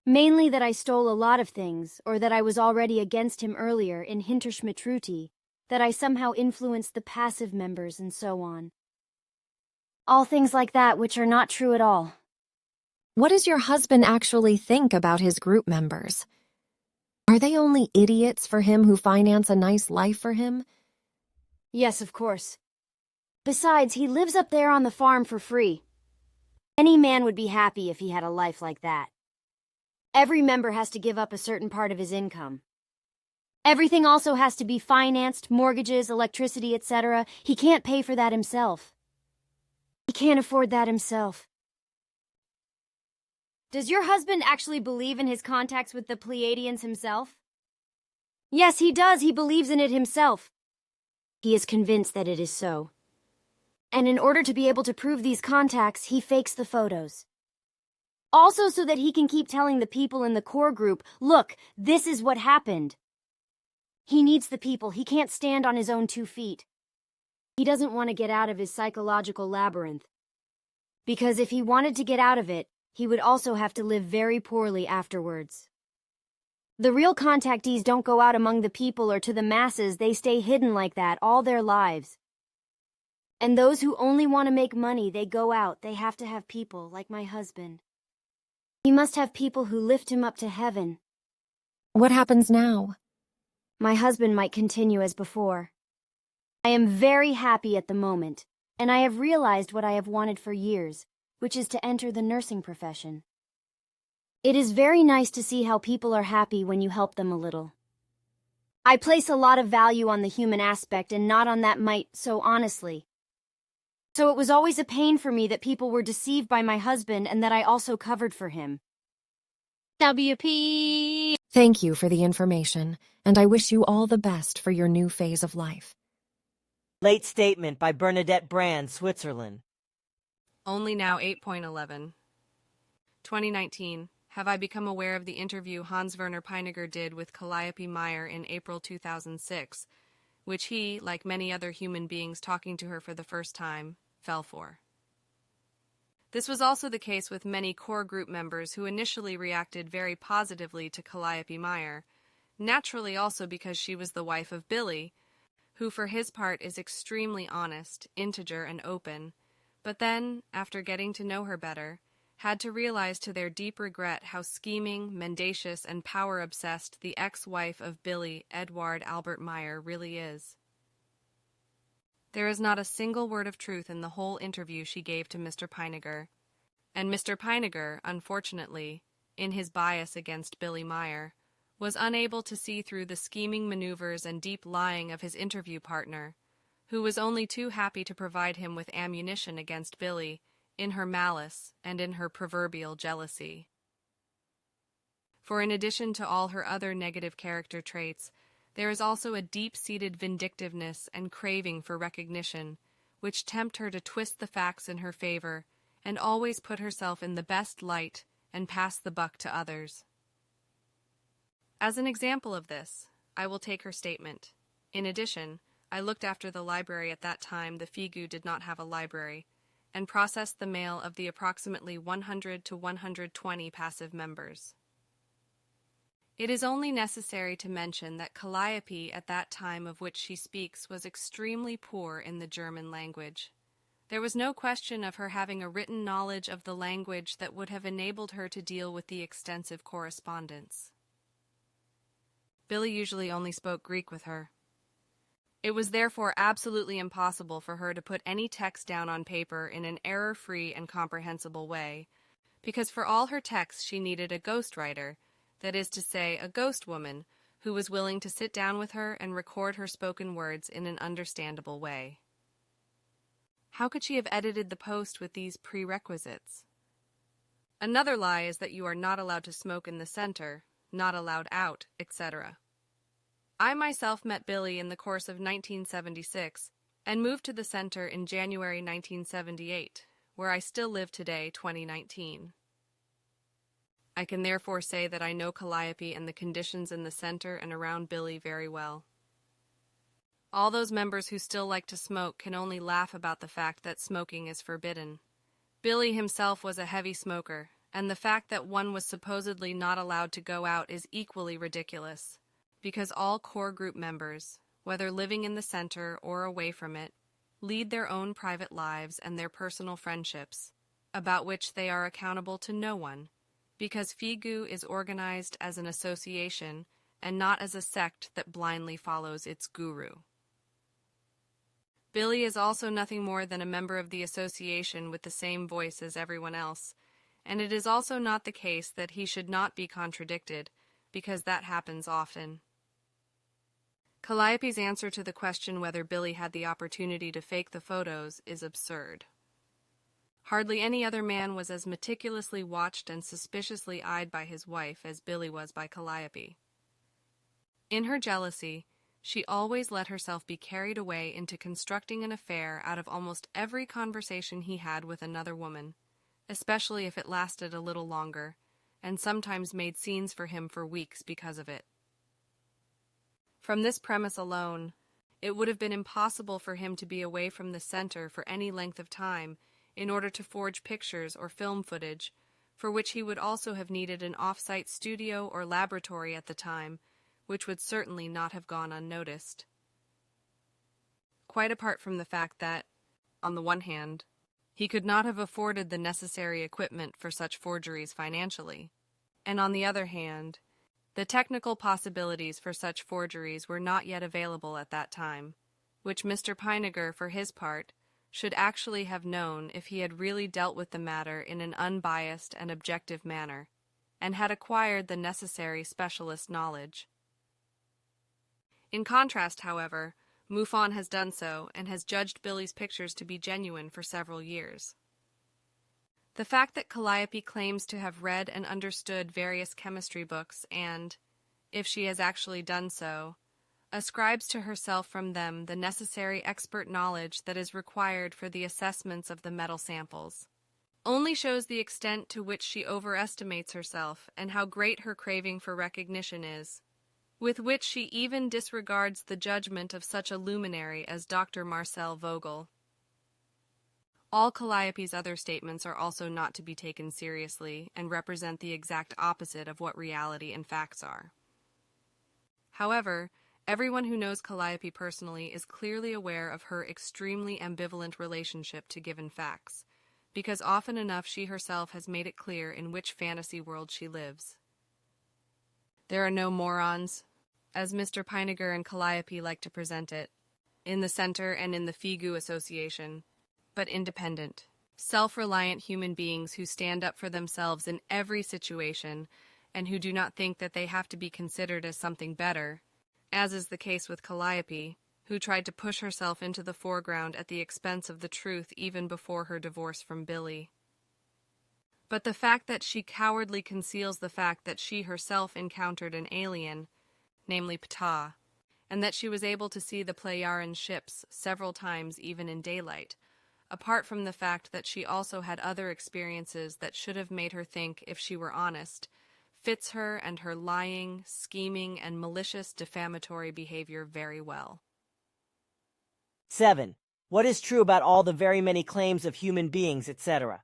Mainly that I stole a lot of things, or that I was already against him earlier in Schmidrüti, that I somehow influenced the passive members and so on. All things like that which are not true at all. What does your husband actually think about his group members? Are they only idiots for him who finance a nice life for him? Yes, of course. Besides, he lives up there on the farm for free. Any man would be happy if he had a life like that. Every member has to give up a certain part of his income. Everything also has to be financed, mortgages, electricity, etc. He can't pay for that himself. He can't afford that himself. Does your husband actually believe in his contacts with the Pleiadians himself? Yes, he does. He believes in it himself. He is convinced that it is so. And in order to be able to prove these contacts, he fakes the photos. Also so that he can keep telling the people in the core group, look, this is what happened. He needs the people. He can't stand on his own 2 feet. He doesn't want to get out of his psychological labyrinth. Because if he wanted to get out of it, he would also have to live very poorly afterwards. The real contactees don't go out among the people or to the masses. They stay hidden like that all their lives. And those who only want to make money, they go out. They have to have people like my husband. He must have people who lift him up to heaven. What happens now? My husband might continue as before. I am very happy at the moment, and I have realized what I have wanted for years, which is to enter the nursing profession. It is very nice to see how people are happy when you help them a little. I place a lot of value on the human aspect and not on that might, so honestly. So it was always a pain for me that people were deceived by my husband and that I also covered for him. WP. Thank you for the information, and I wish you all the best for your new phase of life. Late statement by Bernadette Brand, Switzerland. Only now 8.11. 2019. Have I become aware of the interview Hans-Werner Peiniger did with Calliope Meier in April 2006, which he, like many other human beings talking to her for the first time, fell for. This was also the case with many core group members who initially reacted very positively to Calliope Meier, naturally also because she was the wife of Billy, who for his part is extremely honest, integer, and open, but then, after getting to know her better, had to realize to their deep regret how scheming, mendacious, and power-obsessed the ex-wife of Billy, Edward Albert Meier, really is. There is not a single word of truth in the whole interview she gave to Mr. Peiniger, and Mr. Peiniger, unfortunately, in his bias against Billy Meier, was unable to see through the scheming maneuvers and deep lying of his interview partner, who was only too happy to provide him with ammunition against Billy in her malice, and in her proverbial jealousy. For in addition to all her other negative character traits, there is also a deep-seated vindictiveness and craving for recognition, which tempt her to twist the facts in her favor and always put herself in the best light and pass the buck to others. As an example of this, I will take her statement. In addition, I looked after the library at that time the FIGU did not have a library, and processed the mail of the approximately 100 to 120 passive members. It is only necessary to mention that Calliope at that time of which she speaks was extremely poor in the German language. There was no question of her having a written knowledge of the language that would have enabled her to deal with the extensive correspondence. Billy usually only spoke Greek with her. It was therefore absolutely impossible for her to put any text down on paper in an error-free and comprehensible way, because for all her texts she needed a ghostwriter, that is to say, a ghost woman, who was willing to sit down with her and record her spoken words in an understandable way. How could she have edited the post with these prerequisites? Another lie is that you are not allowed to smoke in the center, not allowed out, etc. I myself met Billy in the course of 1976 and moved to the center in January 1978, where I still live today, 2019. I can therefore say that I know Calliope and the conditions in the center and around Billy very well. All those members who still like to smoke can only laugh about the fact that smoking is forbidden. Billy himself was a heavy smoker, and the fact that one was supposedly not allowed to go out is equally ridiculous, because all core group members, whether living in the center or away from it, lead their own private lives and their personal friendships, about which they are accountable to no one, because FIGU is organized as an association and not as a sect that blindly follows its guru. Billy is also nothing more than a member of the association with the same voice as everyone else, and it is also not the case that he should not be contradicted, because that happens often. Calliope's answer to the question whether Billy had the opportunity to fake the photos is absurd. Hardly any other man was as meticulously watched and suspiciously eyed by his wife as Billy was by Calliope. In her jealousy, she always let herself be carried away into constructing an affair out of almost every conversation he had with another woman, especially if it lasted a little longer, and sometimes made scenes for him for weeks because of it. From this premise alone, it would have been impossible for him to be away from the center for any length of time in order to forge pictures or film footage, for which he would also have needed an off-site studio or laboratory at the time, which would certainly not have gone unnoticed. Quite apart from the fact that, on the one hand, he could not have afforded the necessary equipment for such forgeries financially, and on the other hand, the technical possibilities for such forgeries were not yet available at that time, which Mr. Peiniger, for his part, should actually have known if he had really dealt with the matter in an unbiased and objective manner, and had acquired the necessary specialist knowledge. In contrast, however, MUFON has done so and has judged Billy's pictures to be genuine for several years. The fact that Calliope claims to have read and understood various chemistry books and, if she has actually done so, ascribes to herself from them the necessary expert knowledge that is required for the assessments of the metal samples, only shows the extent to which she overestimates herself and how great her craving for recognition is, with which she even disregards the judgment of such a luminary as Dr. Marcel Vogel. All Calliope's other statements are also not to be taken seriously and represent the exact opposite of what reality and facts are. However, everyone who knows Calliope personally is clearly aware of her extremely ambivalent relationship to given facts, because often enough she herself has made it clear in which fantasy world she lives. There are no morons, as Mr. Peiniger and Calliope like to present it, in the Center and in the FIGU Association, but independent, self-reliant human beings who stand up for themselves in every situation and who do not think that they have to be considered as something better, as is the case with Calliope, who tried to push herself into the foreground at the expense of the truth even before her divorce from Billy. But the fact that she cowardly conceals the fact that she herself encountered an alien, namely Ptah, and that she was able to see the Plejaran ships several times even in daylight, apart from the fact that she also had other experiences that should have made her think, if she were honest, fits her and her lying, scheming, and malicious defamatory behavior very well. 7. What is true about all the very many claims of human beings, etc.?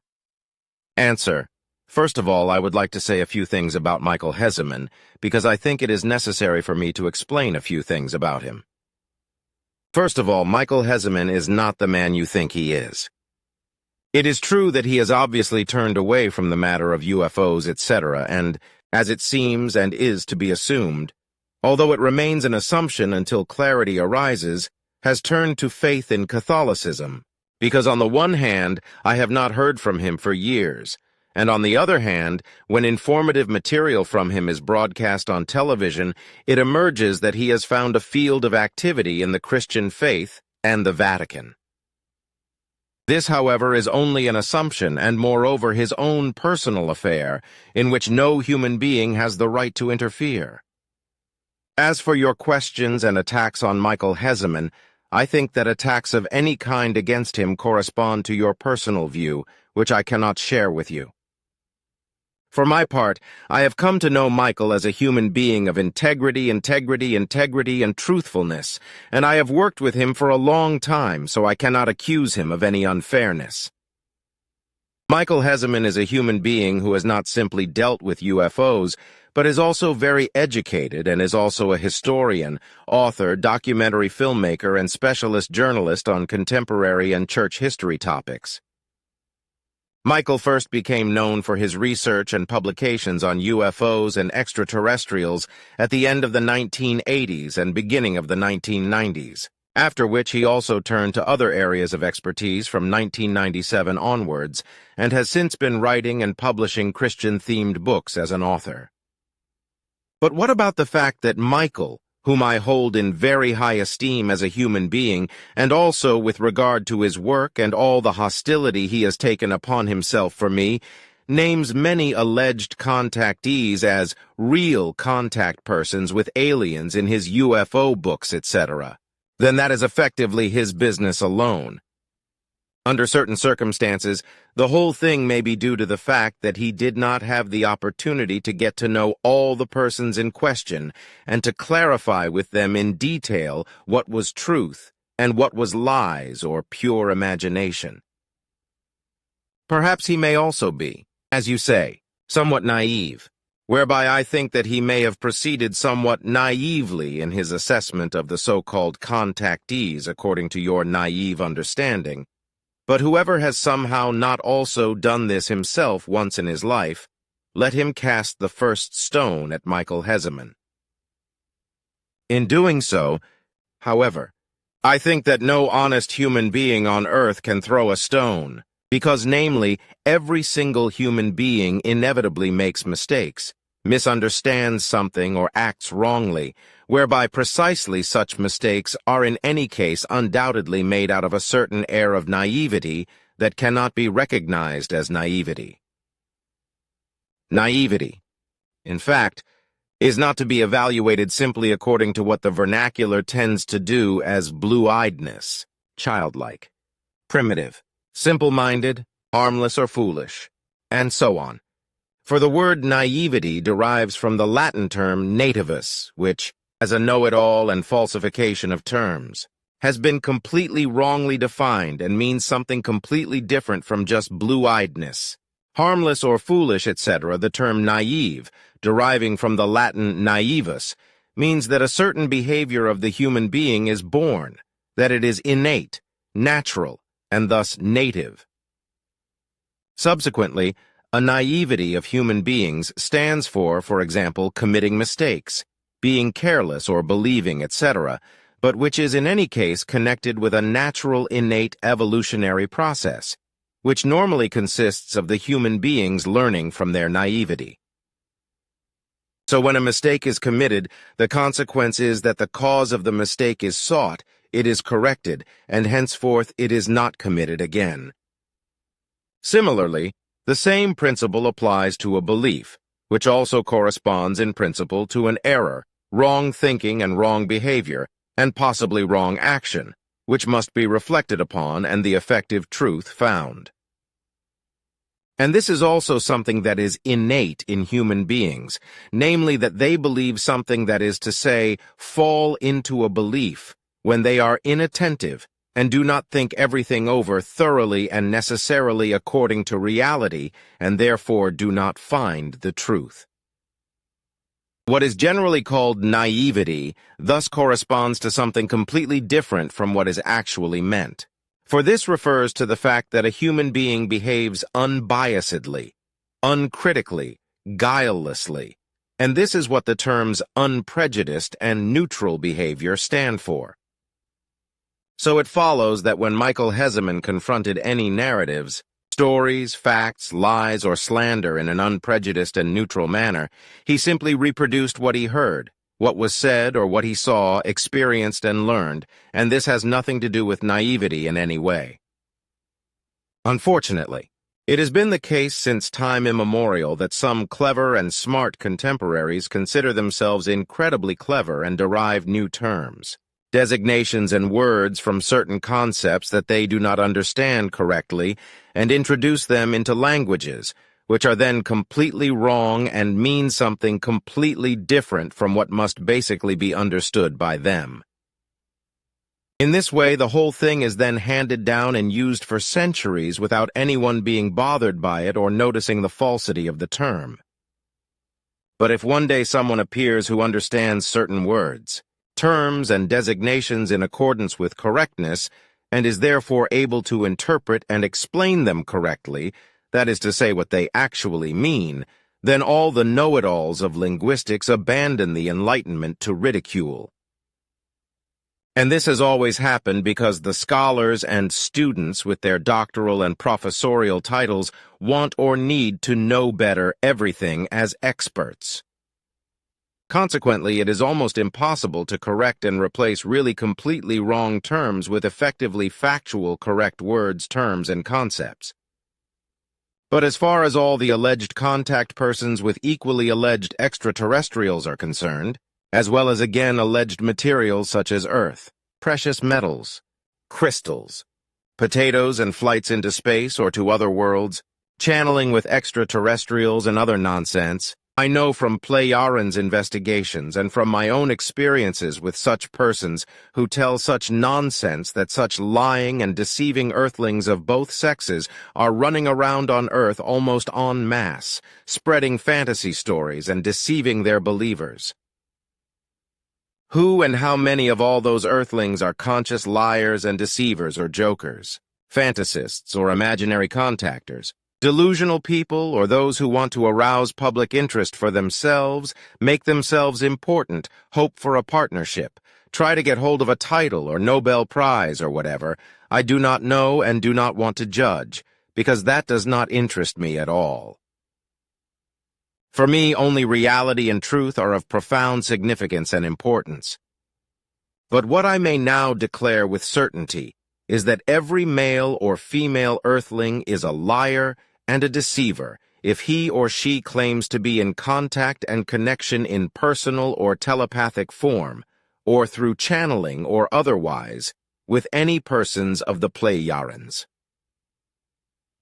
Answer. First of all, I would like to say a few things about Michael Hesemann, because I think it is necessary for me to explain a few things about him. First of all, Michael Hesemann is not the man you think he is. It is true that he has obviously turned away from the matter of UFOs, etc., and, as it seems and is to be assumed, although it remains an assumption until clarity arises, has turned to faith in Catholicism, because on the one hand, I have not heard from him for years, and on the other hand, when informative material from him is broadcast on television, it emerges that he has found a field of activity in the Christian faith and the Vatican. This, however, is only an assumption and, moreover, his own personal affair, in which no human being has the right to interfere. As for your questions and attacks on Michael Hesemann, I think that attacks of any kind against him correspond to your personal view, which I cannot share with you. For my part, I have come to know Michael as a human being of integrity, and truthfulness, and I have worked with him for a long time, so I cannot accuse him of any unfairness. Michael Hesemann is a human being who has not simply dealt with UFOs, but is also very educated and is also a historian, author, documentary filmmaker, and specialist journalist on contemporary and church history topics. Michael first became known for his research and publications on UFOs and extraterrestrials at the end of the 1980s and beginning of the 1990s, after which he also turned to other areas of expertise from 1997 onwards, and has since been writing and publishing Christian-themed books as an author. But what about the fact that Michael, whom I hold in very high esteem as a human being, and also with regard to his work and all the hostility he has taken upon himself for me, names many alleged contactees as real contact persons with aliens in his UFO books, etc., then that is effectively his business alone. Under certain circumstances, the whole thing may be due to the fact that he did not have the opportunity to get to know all the persons in question and to clarify with them in detail what was truth and what was lies or pure imagination. Perhaps he may also be, as you say, somewhat naive, whereby I think that he may have proceeded somewhat naively in his assessment of the so-called contactees according to your naive understanding. But whoever has somehow not also done this himself once in his life, let him cast the first stone at Michael Hesemann. In doing so, however, I think that no honest human being on earth can throw a stone, because namely, every single human being inevitably makes mistakes, misunderstands something or acts wrongly, whereby precisely such mistakes are in any case undoubtedly made out of a certain air of naivety that cannot be recognized as naivety. Naivety, in fact, is not to be evaluated simply according to what the vernacular tends to do as blue-eyedness, childlike, primitive, simple-minded, harmless or foolish, and so on. For the word naivety derives from the Latin term nativus, which, as a know-it-all and falsification of terms, has been completely wrongly defined and means something completely different from just blue-eyedness. Harmless or foolish, etc., the term naive, deriving from the Latin naivus, means that a certain behavior of the human being is born, that it is innate, natural, and thus native. Subsequently, a naivety of human beings stands for example, committing mistakes, being careless or believing, etc., but which is in any case connected with a natural innate evolutionary process, which normally consists of the human beings learning from their naivety. So when a mistake is committed, the consequence is that the cause of the mistake is sought, it is corrected, and henceforth it is not committed again. Similarly, the same principle applies to a belief, which also corresponds in principle to an error, wrong thinking and wrong behavior, and possibly wrong action, which must be reflected upon and the effective truth found. And this is also something that is innate in human beings, namely that they believe something, that is to say, fall into a belief when they are inattentive and do not think everything over thoroughly and necessarily according to reality, and therefore do not find the truth. What is generally called naivety thus corresponds to something completely different from what is actually meant. For this refers to the fact that a human being behaves unbiasedly, uncritically, guilelessly, and this is what the terms unprejudiced and neutral behavior stand for. So it follows that when Michael Hesemann confronted any narratives, stories, facts, lies, or slander in an unprejudiced and neutral manner, he simply reproduced what he heard, what was said, or what he saw, experienced, and learned, and this has nothing to do with naivety in any way. Unfortunately, it has been the case since time immemorial that some clever and smart contemporaries consider themselves incredibly clever and derive new terms, designations and words from certain concepts that they do not understand correctly, and introduce them into languages, which are then completely wrong and mean something completely different from what must basically be understood by them. In this way, the whole thing is then handed down and used for centuries without anyone being bothered by it or noticing the falsity of the term. But if one day someone appears who understands certain words, terms, and designations in accordance with correctness, and is therefore able to interpret and explain them correctly, that is to say what they actually mean, then all the know-it-alls of linguistics abandon the Enlightenment to ridicule. And this has always happened because the scholars and students with their doctoral and professorial titles want or need to know better everything as experts. Consequently, it is almost impossible to correct and replace really completely wrong terms with effectively factual correct words, terms, and concepts. But as far as all the alleged contact persons with equally alleged extraterrestrials are concerned, as well as again alleged materials such as Earth, precious metals, crystals, potatoes and flights into space or to other worlds, channeling with extraterrestrials and other nonsense, I know from Plejaren's investigations and from my own experiences with such persons who tell such nonsense that such lying and deceiving earthlings of both sexes are running around on Earth almost en masse, spreading fantasy stories and deceiving their believers. Who and how many of all those earthlings are conscious liars and deceivers or jokers, fantasists or imaginary contactors? Delusional people, or those who want to arouse public interest for themselves, make themselves important, hope for a partnership, try to get hold of a title or Nobel Prize or whatever, I do not know and do not want to judge, because that does not interest me at all. For me, only reality and truth are of profound significance and importance. But what I may now declare with certainty is that every male or female earthling is a liar and a deceiver if he or she claims to be in contact and connection in personal or telepathic form, or through channeling or otherwise, with any persons of the Plejarens.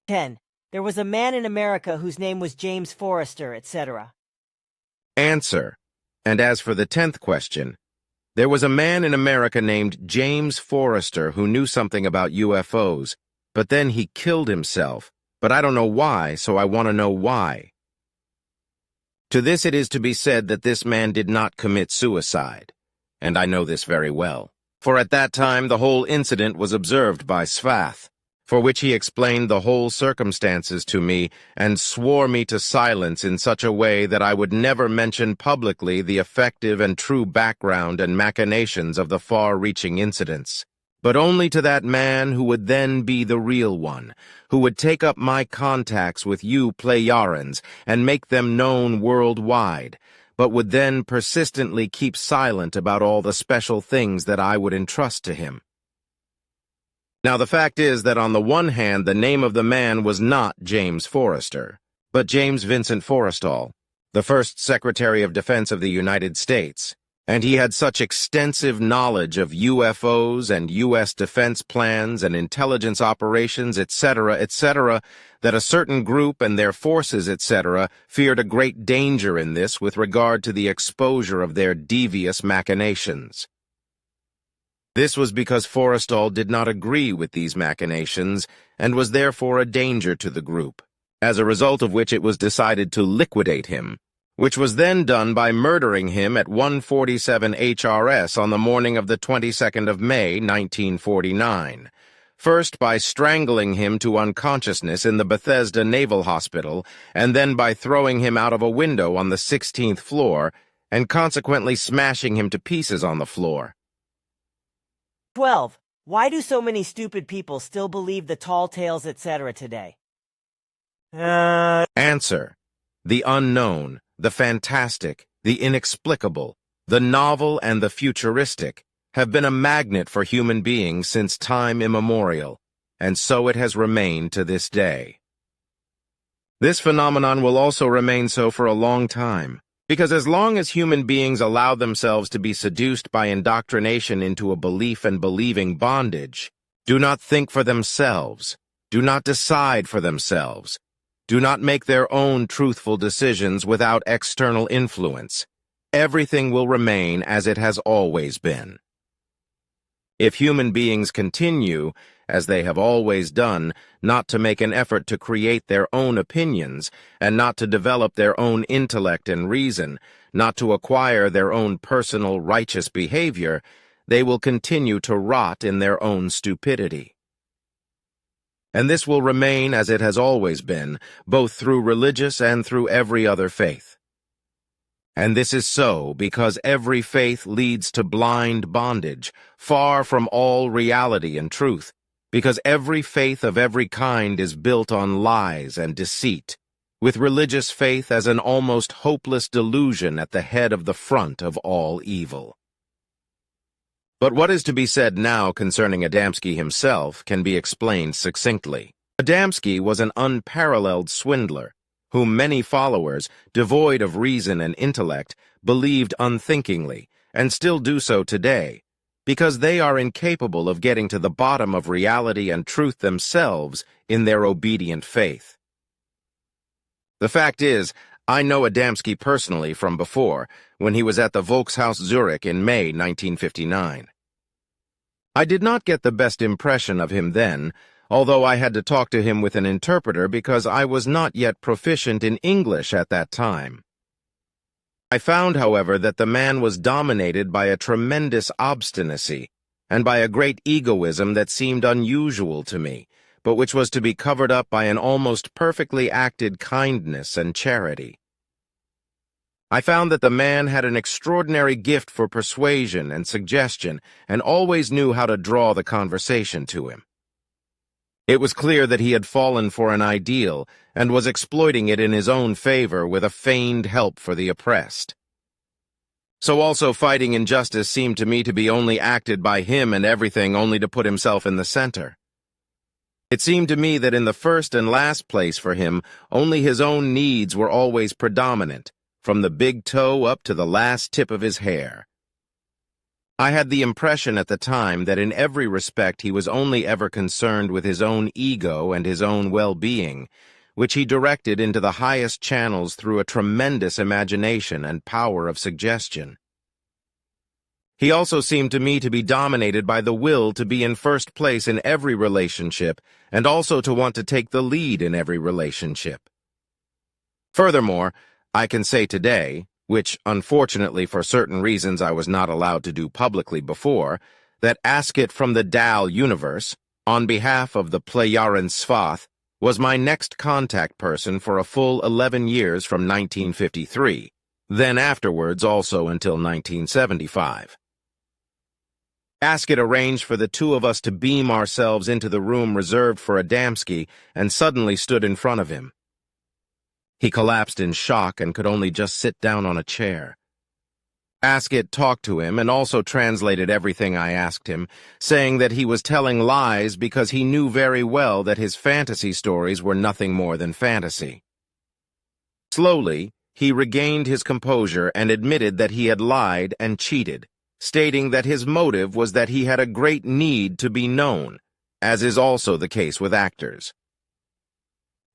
10. There was a man in America whose name was James Forrestal, etc. Answer. And as for the 10th question, there was a man in America named James Forrestal who knew something about UFOs, but then he killed himself. But I don't know why, so I want to know why. To this it is to be said that this man did not commit suicide, and I know this very well, for at that time the whole incident was observed by Svath, for which he explained the whole circumstances to me and swore me to silence in such a way that I would never mention publicly the effective and true background and machinations of the far-reaching incidents, but only to that man who would then be the real one, who would take up my contacts with you Plejarens and make them known worldwide, but would then persistently keep silent about all the special things that I would entrust to him. Now, the fact is that on the one hand, the name of the man was not James Forrestal, but James Vincent Forrestal, the first Secretary of Defense of the United States, and he had such extensive knowledge of UFOs and U.S. defense plans and intelligence operations, etc., that a certain group and their forces, etc., feared a great danger in this with regard to the exposure of their devious machinations. This was because Forrestal did not agree with these machinations and was therefore a danger to the group, as a result of which it was decided to liquidate him, which was then done by murdering him at 147 HRS on the morning of the 22nd of May, 1949, first by strangling him to unconsciousness in the Bethesda Naval Hospital, and then by throwing him out of a window on the 16th floor, and consequently smashing him to pieces on the floor. 12. Why do so many stupid people still believe the tall tales, etc. today? Answer. The unknown, the fantastic, the inexplicable, the novel, and the futuristic have been a magnet for human beings since time immemorial, and so it has remained to this day. This phenomenon will also remain so for a long time, because as long as human beings allow themselves to be seduced by indoctrination into a belief and believing bondage, do not think for themselves, do not decide for themselves, do not make their own truthful decisions without external influence, everything will remain as it has always been. If human beings continue, as they have always done, not to make an effort to create their own opinions, and not to develop their own intellect and reason, not to acquire their own personal righteous behavior, they will continue to rot in their own stupidity. And this will remain as it has always been, both through religious and through every other faith. And this is so because every faith leads to blind bondage, far from all reality and truth, because every faith of every kind is built on lies and deceit, with religious faith as an almost hopeless delusion at the head of the front of all evil. But what is to be said now concerning Adamski himself can be explained succinctly. Adamski was an unparalleled swindler, whom many followers, devoid of reason and intellect, believed unthinkingly, and still do so today, because they are incapable of getting to the bottom of reality and truth themselves in their obedient faith. The fact is, I know Adamski personally from before, when he was at the Volkshaus Zurich in May 1959. I did not get the best impression of him then, although I had to talk to him with an interpreter because I was not yet proficient in English at that time. I found, however, that the man was dominated by a tremendous obstinacy and by a great egoism that seemed unusual to me, but which was to be covered up by an almost perfectly acted kindness and charity. I found that the man had an extraordinary gift for persuasion and suggestion and always knew how to draw the conversation to him. It was clear that he had fallen for an ideal and was exploiting it in his own favor with a feigned help for the oppressed. So also fighting injustice seemed to me to be only acted by him and everything only to put himself in the center. It seemed to me that in the first and last place for him, only his own needs were always predominant, from the big toe up to the last tip of his hair. I had the impression at the time that in every respect he was only ever concerned with his own ego and his own well-being, which he directed into the highest channels through a tremendous imagination and power of suggestion. He also seemed to me to be dominated by the will to be in first place in every relationship and also to want to take the lead in every relationship. Furthermore, I can say today, which unfortunately for certain reasons I was not allowed to do publicly before, that Ask It from the Dal universe, on behalf of the Plejaren Svath, was my next contact person for a full 11 years from 1953, then afterwards also until 1975. Ask It arranged for the two of us to beam ourselves into the room reserved for Adamski and suddenly stood in front of him. He collapsed in shock and could only just sit down on a chair. Askit talked to him and also translated everything I asked him, saying that he was telling lies because he knew very well that his fantasy stories were nothing more than fantasy. Slowly, he regained his composure and admitted that he had lied and cheated, stating that his motive was that he had a great need to be known, as is also the case with actors.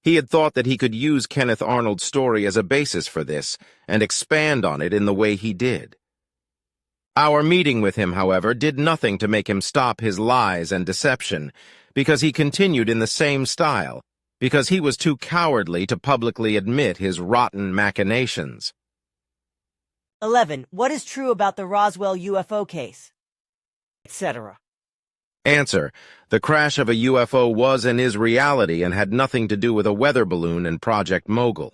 He had thought that he could use Kenneth Arnold's story as a basis for this and expand on it in the way he did. Our meeting with him, however, did nothing to make him stop his lies and deception, because he continued in the same style, because he was too cowardly to publicly admit his rotten machinations. 11. What is true about the Roswell UFO case? Etc. Answer: the crash of a UFO was and is reality and had nothing to do with a weather balloon and Project Mogul.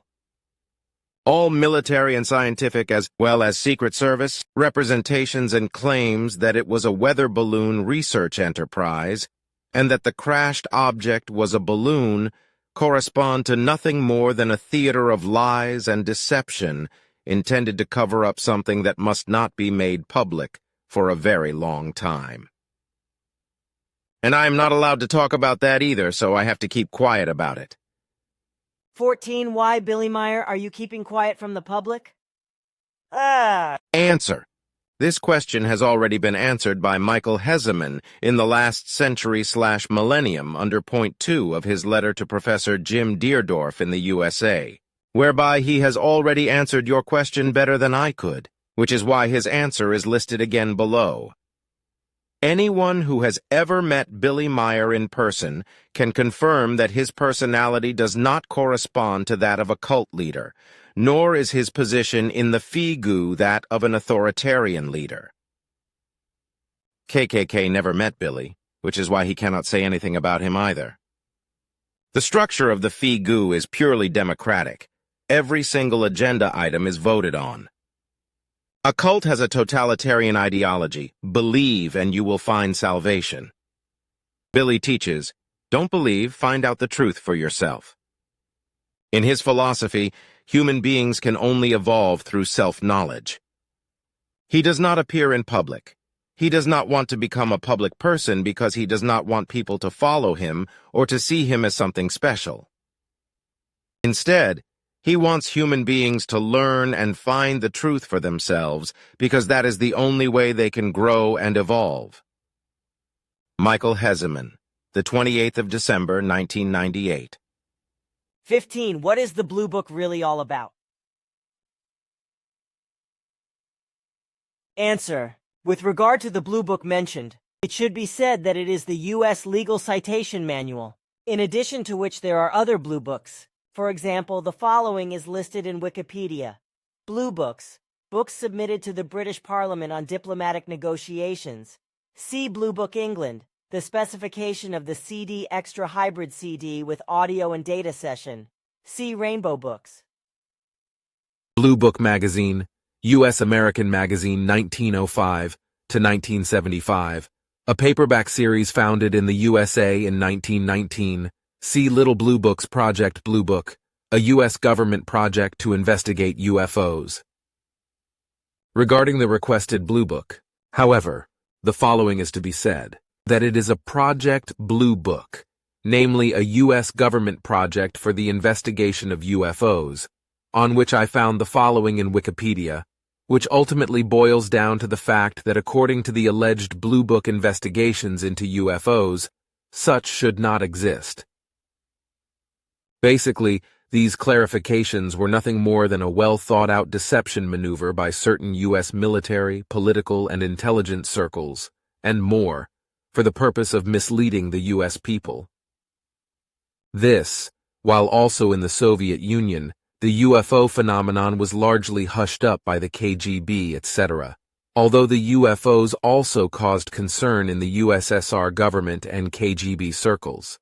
All military and scientific as well as Secret Service representations and claims that it was a weather balloon research enterprise and that the crashed object was a balloon correspond to nothing more than a theater of lies and deception intended to cover up something that must not be made public for a very long time. And I am not allowed to talk about that either, so I have to keep quiet about it. 14. Why, Billy Meier, are you keeping quiet from the public? Answer: this question has already been answered by Michael Hesemann in the last century/millennium under point 2 of his letter to Professor Jim Deardorff in the USA, whereby he has already answered your question better than I could, which is why his answer is listed again below. Anyone who has ever met Billy Meier in person can confirm that his personality does not correspond to that of a cult leader, nor is his position in the FIGU that of an authoritarian leader. KKK never met Billy, which is why he cannot say anything about him either. The structure of the FIGU is purely democratic. Every single agenda item is voted on. A cult has a totalitarian ideology: believe and you will find salvation. Billy teaches, don't believe, find out the truth for yourself. In his philosophy, human beings can only evolve through self-knowledge. He does not appear in public. He does not want to become a public person because he does not want people to follow him or to see him as something special. Instead, he wants human beings to learn and find the truth for themselves because that is the only way they can grow and evolve. Michael Hesemann, the 28th of December, 1998. 15. What is the Blue Book really all about? Answer: with regard to the Blue Book mentioned, it should be said that it is the U.S. Legal Citation Manual, in addition to which there are other Blue Books. For example, the following is listed in Wikipedia. Blue Books, books submitted to the British Parliament on diplomatic negotiations. See Blue Book England, the specification of the CD Extra Hybrid CD with audio and data session. See Rainbow Books. Blue Book Magazine, U.S. American Magazine 1905 to 1975, a paperback series founded in the USA in 1919. See Little Blue Book's Project Blue Book, a U.S. government project to investigate UFOs. Regarding the requested Blue Book, however, the following is to be said: that it is a Project Blue Book, namely a U.S. government project for the investigation of UFOs, on which I found the following in Wikipedia, which ultimately boils down to the fact that according to the alleged Blue Book investigations into UFOs, such should not exist. Basically, these clarifications were nothing more than a well-thought-out deception maneuver by certain U.S. military, political, and intelligence circles, and more, for the purpose of misleading the U.S. people. This, while also in the Soviet Union, the UFO phenomenon was largely hushed up by the KGB, etc., although the UFOs also caused concern in the USSR government and KGB circles.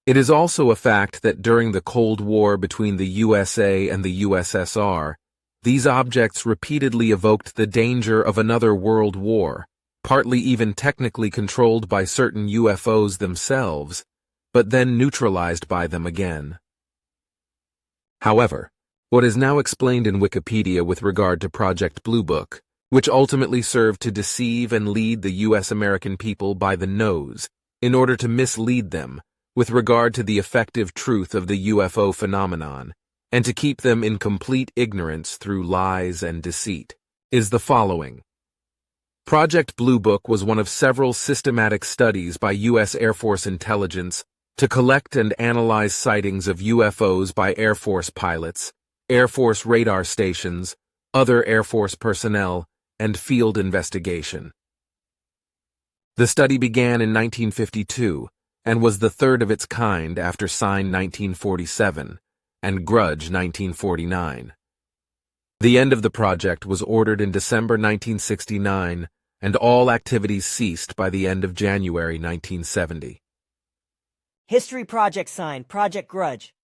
It is also a fact that during the Cold War between the USA and the USSR, these objects repeatedly evoked the danger of another world war, partly even technically controlled by certain UFOs themselves, but then neutralized by them again. However, what is now explained in Wikipedia with regard to Project Blue Book, which ultimately served to deceive and lead the U.S. American people by the nose in order to mislead them with regard to the effective truth of the UFO phenomenon, and to keep them in complete ignorance through lies and deceit, is the following. Project Blue Book was one of several systematic studies by U.S. Air Force intelligence to collect and analyze sightings of UFOs by Air Force pilots, Air Force radar stations, other Air Force personnel, and field investigation. The study began in 1952 and was the third of its kind after Sign 1947 and Grudge 1949. The end of the project was ordered in December 1969, and all activities ceased by the end of January 1970. History Project Sign, Project Grudge.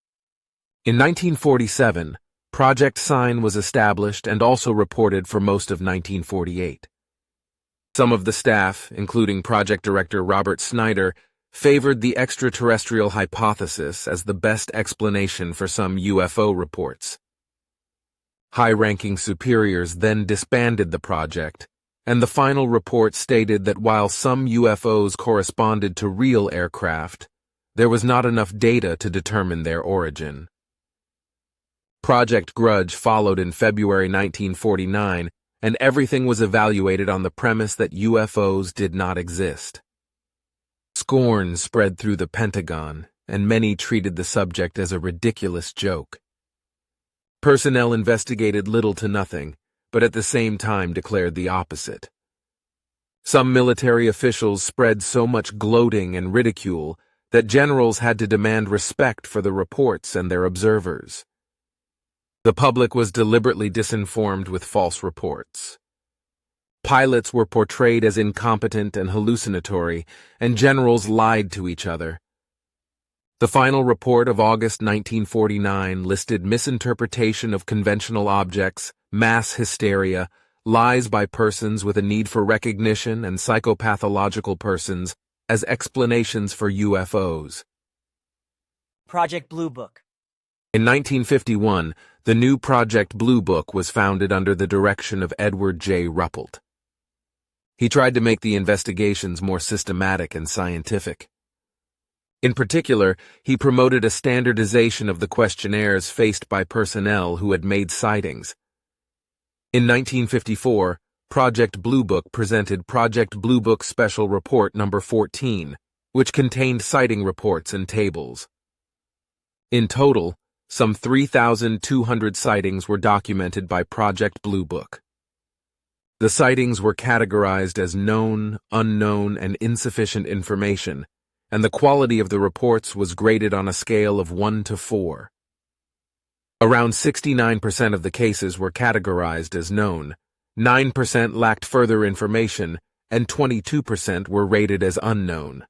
In 1947, Project Sign was established and also reported for most of 1948. Some of the staff, including Project Director Robert Snyder, favored the extraterrestrial hypothesis as the best explanation for some UFO reports. High-ranking superiors then disbanded the project, and the final report stated that while some UFOs corresponded to real aircraft, there was not enough data to determine their origin. Project Grudge followed in February 1949, and everything was evaluated on the premise that UFOs did not exist. Scorn spread through the Pentagon, and many treated the subject as a ridiculous joke. Personnel investigated little to nothing, but at the same time declared the opposite. Some military officials spread so much gloating and ridicule that generals had to demand respect for the reports and their observers. The public was deliberately disinformed with false reports. Pilots were portrayed as incompetent and hallucinatory, and generals lied to each other. The final report of August 1949 listed misinterpretation of conventional objects, mass hysteria, lies by persons with a need for recognition, and psychopathological persons as explanations for UFOs. Project Blue Book. In 1951, the new Project Blue Book was founded under the direction of Edward J. Ruppelt. He tried to make the investigations more systematic and scientific. In particular, he promoted a standardization of the questionnaires faced by personnel who had made sightings. In 1954, Project Blue Book presented Project Blue Book Special Report Number 14, which contained sighting reports and tables. In total, some 3,200 sightings were documented by Project Blue Book. The sightings were categorized as known, unknown, and insufficient information, and the quality of the reports was graded on a scale of 1 to 4. Around 69% of the cases were categorized as known, 9% lacked further information, and 22% were rated as unknown.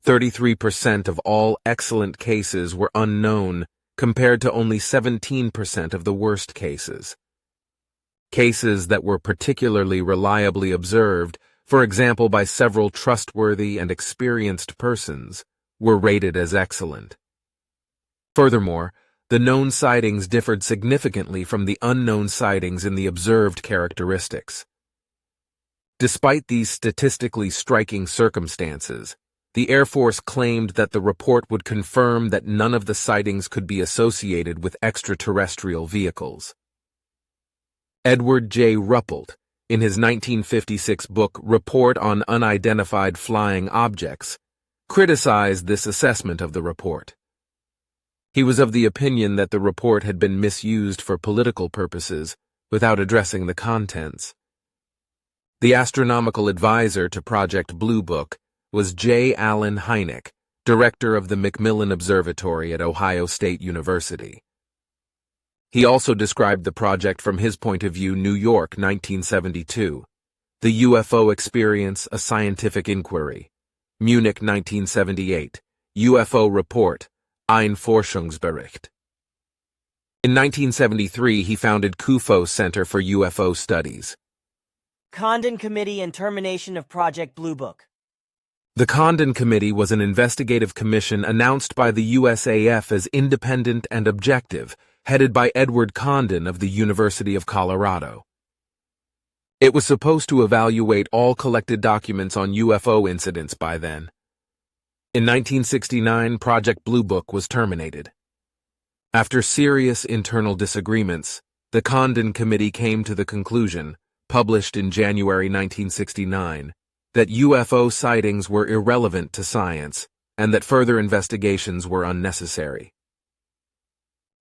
33% of all excellent cases were unknown, compared to only 17% of the worst cases. Cases that were particularly reliably observed, for example by several trustworthy and experienced persons, were rated as excellent. Furthermore, the known sightings differed significantly from the unknown sightings in the observed characteristics. Despite these statistically striking circumstances, the Air Force claimed that the report would confirm that none of the sightings could be associated with extraterrestrial vehicles. Edward J. Ruppelt, in his 1956 book Report on Unidentified Flying Objects, criticized this assessment of the report. He was of the opinion that the report had been misused for political purposes without addressing the contents. The astronomical advisor to Project Blue Book was J. Allen Hynek, director of the Macmillan Observatory at Ohio State University. He also described the project from his point of view, New York, 1972, The UFO Experience, A Scientific Inquiry, Munich, 1978, UFO Report, Ein Forschungsbericht. In 1973, he founded CUFO Center for UFO Studies. Condon Committee and termination of Project Blue Book. The Condon Committee was an investigative commission announced by the USAF as independent and objective, headed by Edward Condon of the University of Colorado. It was supposed to evaluate all collected documents on UFO incidents by then. In 1969, Project Blue Book was terminated. After serious internal disagreements, the Condon Committee came to the conclusion, published in January 1969, that UFO sightings were irrelevant to science and that further investigations were unnecessary.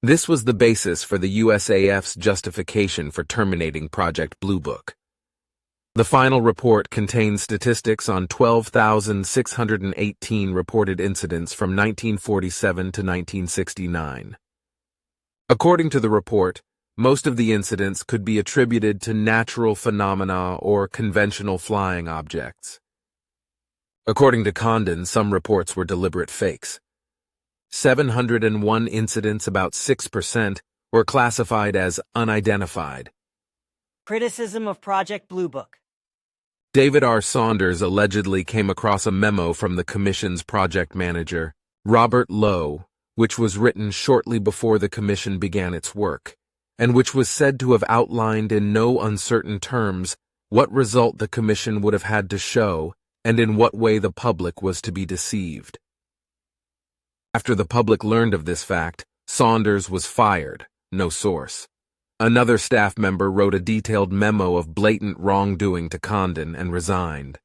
This was the basis for the USAF's justification for terminating Project Blue Book. The final report contains statistics on 12,618 reported incidents from 1947 to 1969. According to the report, most of the incidents could be attributed to natural phenomena or conventional flying objects. According to Condon, some reports were deliberate fakes. 701 incidents, about 6%, were classified as unidentified. Criticism of Project Blue Book. David R. Saunders allegedly came across a memo from the Commission's project manager, Robert Lowe, which was written shortly before the Commission began its work, and which was said to have outlined in no uncertain terms what result the Commission would have had to show and in what way the public was to be deceived. After the public learned of this fact, Saunders was fired, no source. Another staff member wrote a detailed memo of blatant wrongdoing to Condon and resigned.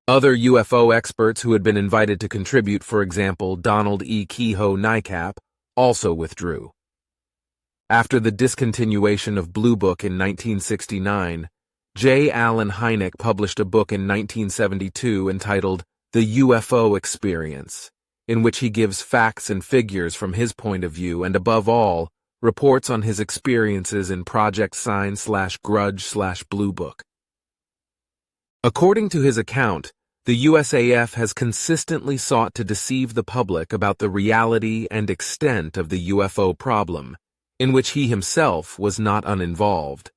Other UFO experts who had been invited to contribute, for example, Donald E. Kehoe NICAP, also withdrew. After the discontinuation of Blue Book in 1969, J. Allen Hynek published a book in 1972 entitled The UFO Experience, in which he gives facts and figures from his point of view and, above all, reports on his experiences in Project Sign/Grudge/Blue Book. According to his account, the USAF has consistently sought to deceive the public about the reality and extent of the UFO problem, in which he himself was not uninvolved.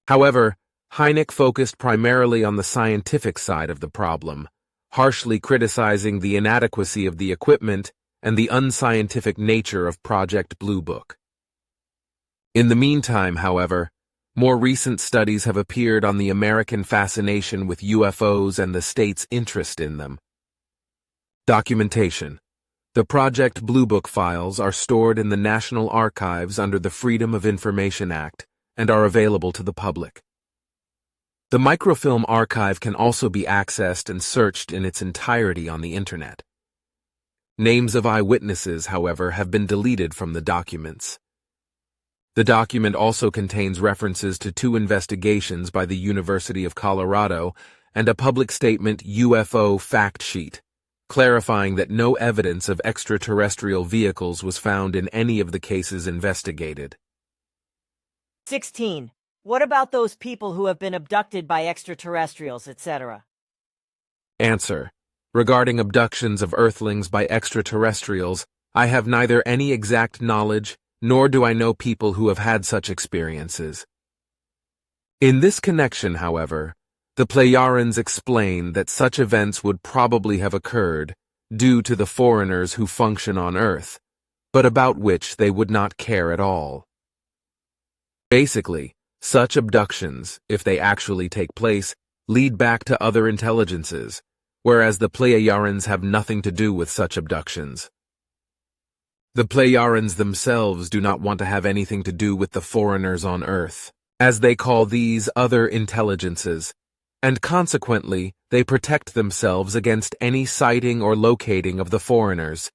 However, Hynek focused primarily on the scientific side of the problem, harshly criticizing the inadequacy of the equipment and the unscientific nature of Project Blue Book. In the meantime, however, more recent studies have appeared on the American fascination with UFOs and the state's interest in them. Documentation. The Project Blue Book files are stored in the National Archives under the Freedom of Information Act and are available to the public. The microfilm archive can also be accessed and searched in its entirety on the Internet. Names of eyewitnesses, however, have been deleted from the documents. The document also contains references to 2 investigations by the University of Colorado and a public statement UFO fact sheet, clarifying that no evidence of extraterrestrial vehicles was found in any of the cases investigated. 16. What about those people who have been abducted by extraterrestrials, etc.? Answer. Regarding abductions of Earthlings by extraterrestrials, I have neither any exact knowledge nor do I know people who have had such experiences. In this connection, however, the Plejarians explain that such events would probably have occurred due to the foreigners who function on Earth, but about which they would not care at all. Basically, such abductions, if they actually take place, lead back to other intelligences, whereas the Plejarians have nothing to do with such abductions. The Plejarians themselves do not want to have anything to do with the foreigners on Earth, as they call these other intelligences, and consequently they protect themselves against any sighting or locating of the foreigners,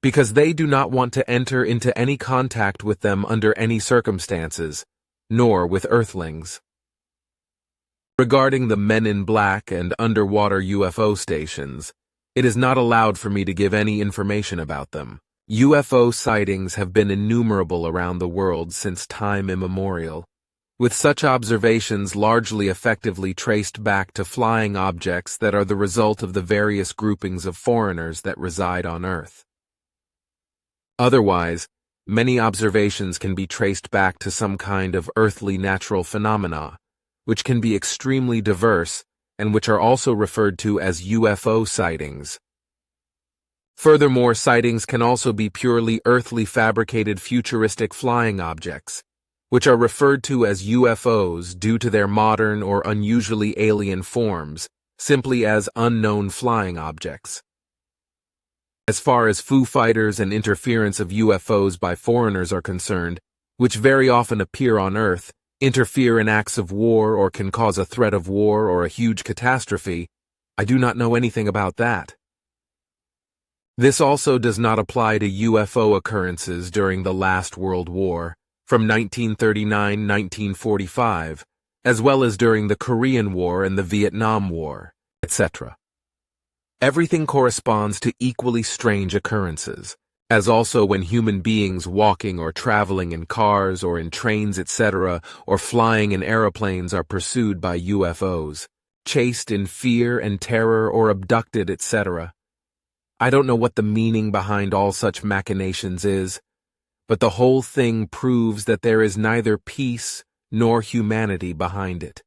because they do not want to enter into any contact with them under any circumstances, nor with Earthlings. Regarding the Men in Black and underwater UFO stations, it is not allowed for me to give any information about them. UFO sightings have been innumerable around the world since time immemorial, with such observations largely effectively traced back to flying objects that are the result of the various groupings of foreigners that reside on Earth. Otherwise, many observations can be traced back to some kind of earthly natural phenomena, which can be extremely diverse and which are also referred to as UFO sightings. Furthermore, sightings can also be purely earthly fabricated futuristic flying objects, which are referred to as UFOs due to their modern or unusually alien forms, simply as unknown flying objects. As far as Foo Fighters and interference of UFOs by foreigners are concerned, which very often appear on Earth, interfere in acts of war or can cause a threat of war or a huge catastrophe, I do not know anything about that. This also does not apply to UFO occurrences during the last World War, from 1939-1945, as well as during the Korean War and the Vietnam War, etc. Everything corresponds to equally strange occurrences, as also when human beings walking or traveling in cars or in trains, etc., or flying in aeroplanes are pursued by UFOs, chased in fear and terror or abducted, etc. I don't know what the meaning behind all such machinations is, but the whole thing proves that there is neither peace nor humanity behind it.